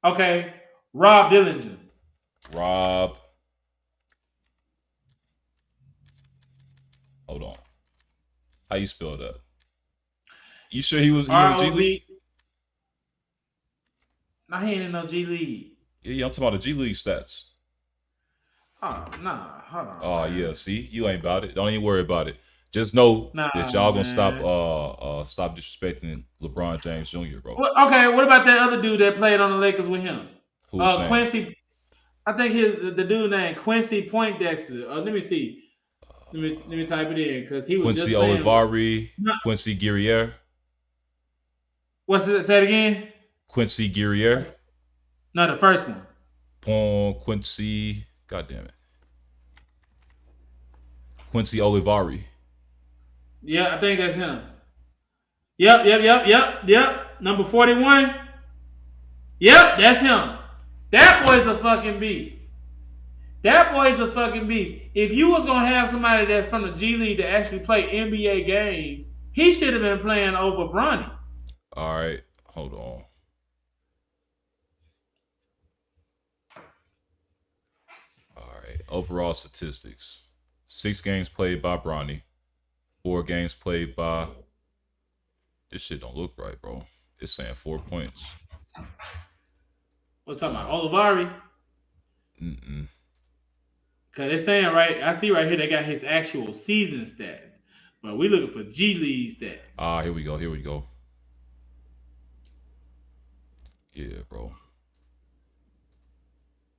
Okay, Rob Dillinger. Rob. Hold on. How you spell that? You sure he was in G League? Nah, he ain't in no G League. Yeah, I'm talking about the G League stats. Oh, nah, hold on. Oh, yeah, see? You ain't about it. Don't even worry about it. Just know that y'all gonna stop disrespecting LeBron James Jr., bro. Okay, what about that other dude that played on the Lakers with him? Who's Quincy. I think the dude named Quincy Poindexter. Let me see. Let me type it in because he was Quincy just playing Olivari, Quincy Guerriere. What's it? Say it again. Quincy Guerriere. No, the first one. Quincy. God damn it. Quincy Olivari. Yeah, I think that's him. Yep. Number 41. Yep, that's him. That boy's a fucking beast. If you was gonna have somebody that's from the G League to actually play NBA games, he should have been playing over Bronny. All right, hold on. All right, overall statistics: 6 games played by Bronny, 4 games played by. This shit don't look right, bro. It's saying 4 points. What's talking about? Olivari? Because they're saying, right, I see right here they got his actual season stats. But we looking for G League stats. Here we go. Yeah, bro.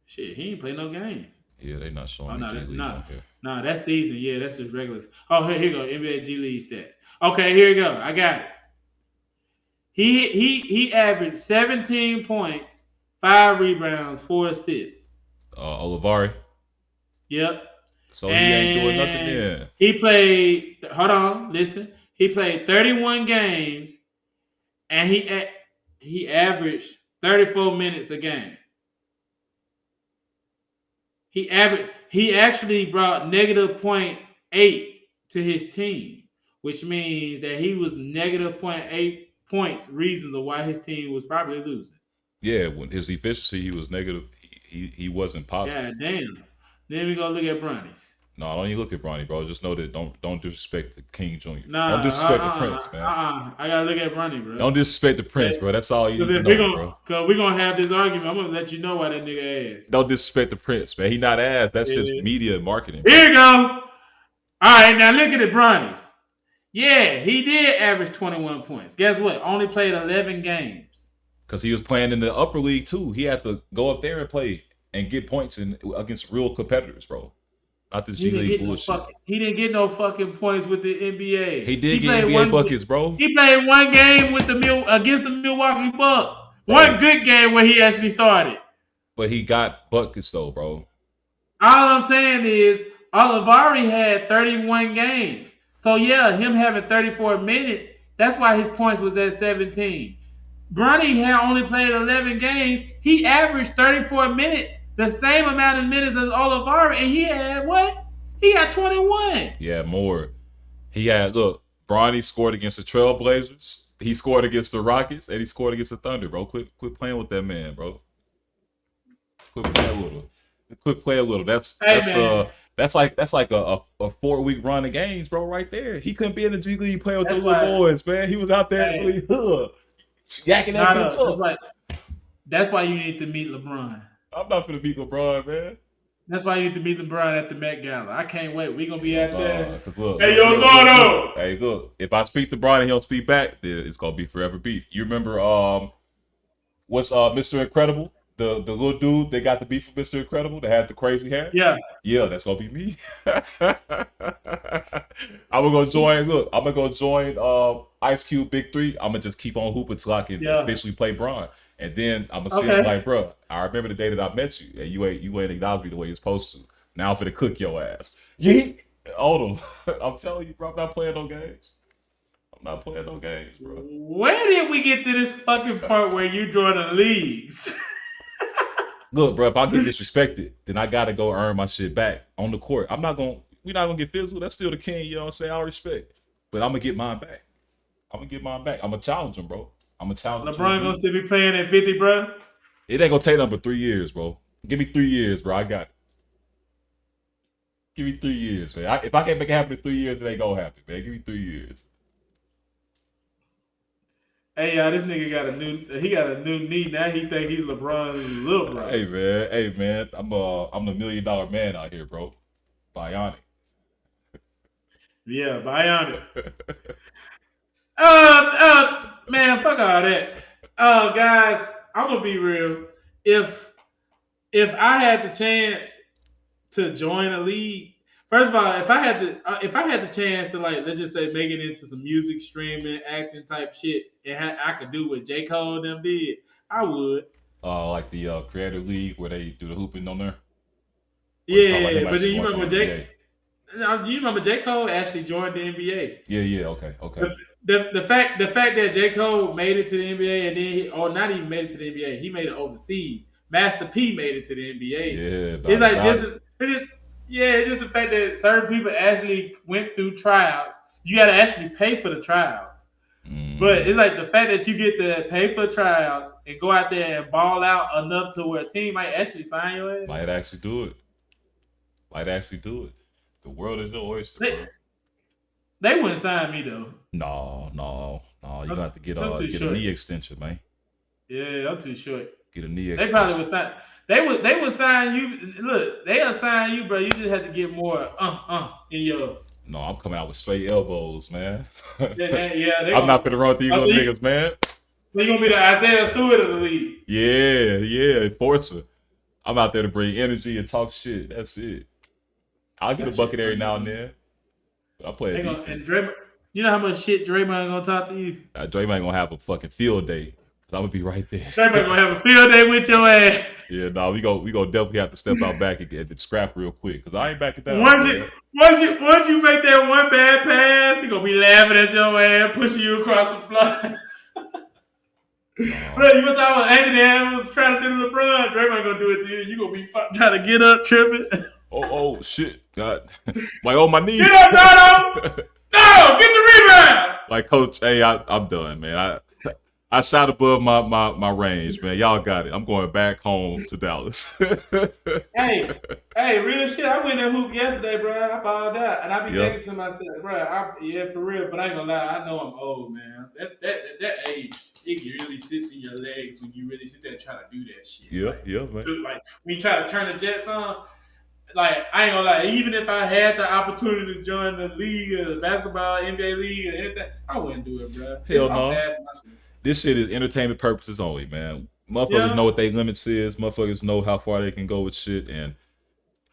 Shit, he ain't play no game. Yeah, they not showing the G League on here. Nah, that season, yeah, that's just regular. Oh, here you go, NBA G League stats. Okay, here you go. I got it. He averaged 17 points, 5 rebounds, 4 assists. Olivari. Yep. So he ain't doing nothing there. He played. Hold on, listen. He played 31 games, and he averaged 34 minutes a game. He actually brought -0.8 to his team, which means that he was -0.8 points. Reasons of why his team was probably losing. Yeah, when his efficiency, he was negative. He wasn't positive. God damn. Then we go look at Bronny's. No, don't even look at Bronny, bro. Just know that don't disrespect the King Jr. Don't disrespect the Prince, man. I gotta look at Bronny, bro. Don't disrespect the Prince, bro. That's all you need to know, bro. Cause we're gonna have this argument. I'm gonna let you know why that nigga ass. Don't disrespect the Prince, man. He not ass. That's just media marketing, bro. Here you go. All right, now look at the Bronny's. Yeah, he did average 21 points. Guess what? Only played 11 games. Because he was playing in the upper league, too. He had to go up there and play and get points against real competitors, bro. Not this G League bullshit. He didn't get no fucking points with the NBA. He did get NBA buckets, bro. He played one game with against the Milwaukee Bucks. One good game where he actually started. But he got buckets, though, bro. All I'm saying is Olivari had 31 games. So, yeah, him having 34 minutes, that's why his points was at 17. Bronny had only played 11 games. He averaged 34 minutes, the same amount of minutes as Olivari, and he had what? He got 21. Yeah, more. Bronny scored against the Trailblazers. He scored against the Rockets, and he scored against the Thunder, bro. Quit playing with that man, bro. Quit playing a little. That's like a 4-week run of games, bro, right there. He couldn't be in the G League playing with the little boys, man. He was out there really yakking that bitch up. That's why you need to meet LeBron. I'm not gonna beat LeBron, man. That's why you need to meet LeBron at the Met Gala. I can't wait. We're gonna be out there. Look, hey, yo, Nardo! Hey, look. If I speak to Bron and he don't speak back, then it's gonna be forever beef. You remember what's Mr. Incredible? The little dude that got the beef with Mr. Incredible that had the crazy hair? Yeah, that's gonna be me. I'm gonna go join Ice Cube Big 3. I'm gonna just keep on hooping till I can officially play Bron. And then I'm gonna say like, bro, I remember the day that I met you, and you ain't acknowledged me the way you're supposed to. Now I'm finna cook your ass. Yeet. Hold on. I'm telling you, bro, I'm not playing no games. I'm not playing no games, bro. Where did we get to this fucking part where you join the leagues? Look, bro, if I get disrespected, then I gotta go earn my shit back on the court. We're not gonna get physical. That's still the king, you know what I'm saying? I respect. But I'm gonna get mine back. I'm gonna challenge him, bro. I'm gonna challenge him. LeBron gonna still be playing at 50, bro? It ain't gonna take nothing but 3 years, bro. Give me 3 years, bro. I got it. Give me 3 years, man. If I can't make it happen in 3 years, it ain't gonna happen, man. Give me 3 years. Hey, y'all, this nigga got a new knee. Now he think he's LeBron's little brother. Hey man. I'm the $1 million man out here, bro. Bionic. Yeah, bionic. Man, fuck all that. Guys, I'm gonna be real. If I had the chance to join a league, first of all, if I had the chance to, like, let's just say, make it into some music streaming, acting type shit, and I could do what J. Cole them did, I would. Like the Creator League where they do the hooping on there. Yeah, but then you remember J. Cole actually joined the NBA. Yeah, okay. The fact that J. Cole made it to the NBA and then not even made it to the NBA, he made it overseas. Master P made it to the NBA. Yeah, it's like it's just the fact that certain people actually went through tryouts. You got to actually pay for the tryouts. But it's like the fact that you get to pay for tryouts and go out there and ball out enough to where a team might actually sign your ass. Might actually do it. The world is your oyster, bro. They wouldn't sign me though. No. You got to get a knee extension, man. Yeah, I'm too short. Get a knee extension. They probably would sign. They would sign you. Look, they'll sign you, bro. You just have to get more in your. No, I'm coming out with straight elbows, man. Yeah. I'm not gonna run with these little niggas, man. So you gonna be the Isaiah Stewart of the league? Yeah, enforcer. I'm out there to bring energy and talk shit. That's it. I'll get a bucket every now and then. But I play a defense. And Draymond, you know how much shit Draymond gonna talk to you? Draymond gonna have a fucking field day. I'm gonna be right there. Draymond gonna have a field day with your ass. Yeah, no, we gonna definitely have to step out back and scrap real quick because I ain't backing down. Once you make that one bad pass, he gonna be laughing at your ass, pushing you across the floor. Look, you must have Anthony Edwards trying to do LeBron. Draymond gonna do it to you. You gonna be trying to get up, tripping. Oh shit, God! Like, my knees. Get up, Nardo! No, get the rebound. Like, Coach, hey, I'm done, man. I shot above my range, man. Y'all got it. I'm going back home to Dallas. hey, real shit. I went in hoop yesterday, bro. I balled out, and I be thinking to myself, bro, yeah, for real. But I ain't gonna lie, I know I'm old, man. That age, it really sits in your legs when you really sit there trying to do that shit. Yeah, man. Like when you try to turn the Jets on. Like, I ain't gonna lie, even if I had the opportunity to join the league, the basketball, NBA league, or anything, I wouldn't do it, bro. Hell no. This shit is entertainment purposes only, man. Motherfuckers know what their limits is. Motherfuckers know how far they can go with shit, and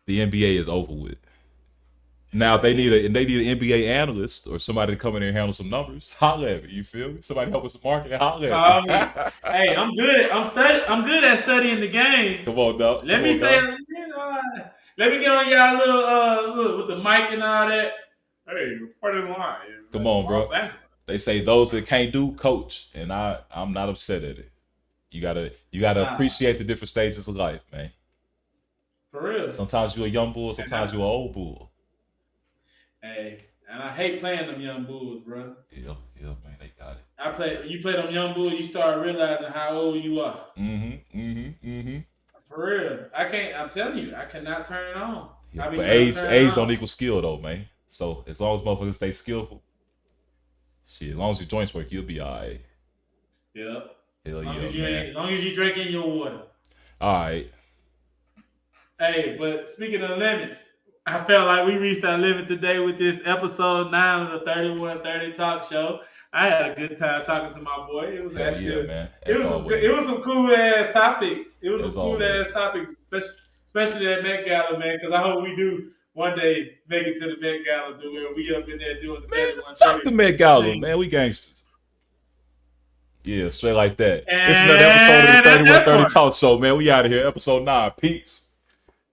the NBA is over with. Now, if they need an NBA analyst or somebody to come in there and handle some numbers, holla at me. You feel me? Somebody help us market, holla at me. Hey, I'm good at studying the game. Come on, dog. Let me get on y'all little with the mic and all that. Hey, part of the line. Come on, bro. They say those that can't do, coach, and I'm not upset at it. You gotta appreciate the different stages of life, man. For real. Sometimes you're a young bull, sometimes you're an old bull. Hey, and I hate playing them young bulls, bro. Yeah, man, they got it. You play them young bulls, you start realizing how old you are. Mm-hmm. For real. I'm telling you, I cannot turn it on. Yeah, but age don't equal skill though, man. So as long as motherfuckers stay skillful, shit, as long as your joints work, you'll be alright. Yep. Hell yeah, man. As long as you drinking your water. Alright. Hey, but speaking of limits, I felt like we reached our limit today with this episode 9 of the 3130 Talk Show. I had a good time talking to my boy. It was actually good, man. It was some cool ass topics. Especially that Met Gala, man. Because I hope we do one day make it to the Met Gala to where we up in there doing the Met Gala. Fuck the Met Gala, man. We gangsters. Yeah, straight like that. It's another episode of the 3130 Talk Show, man. We out of here. Episode 9. Peace.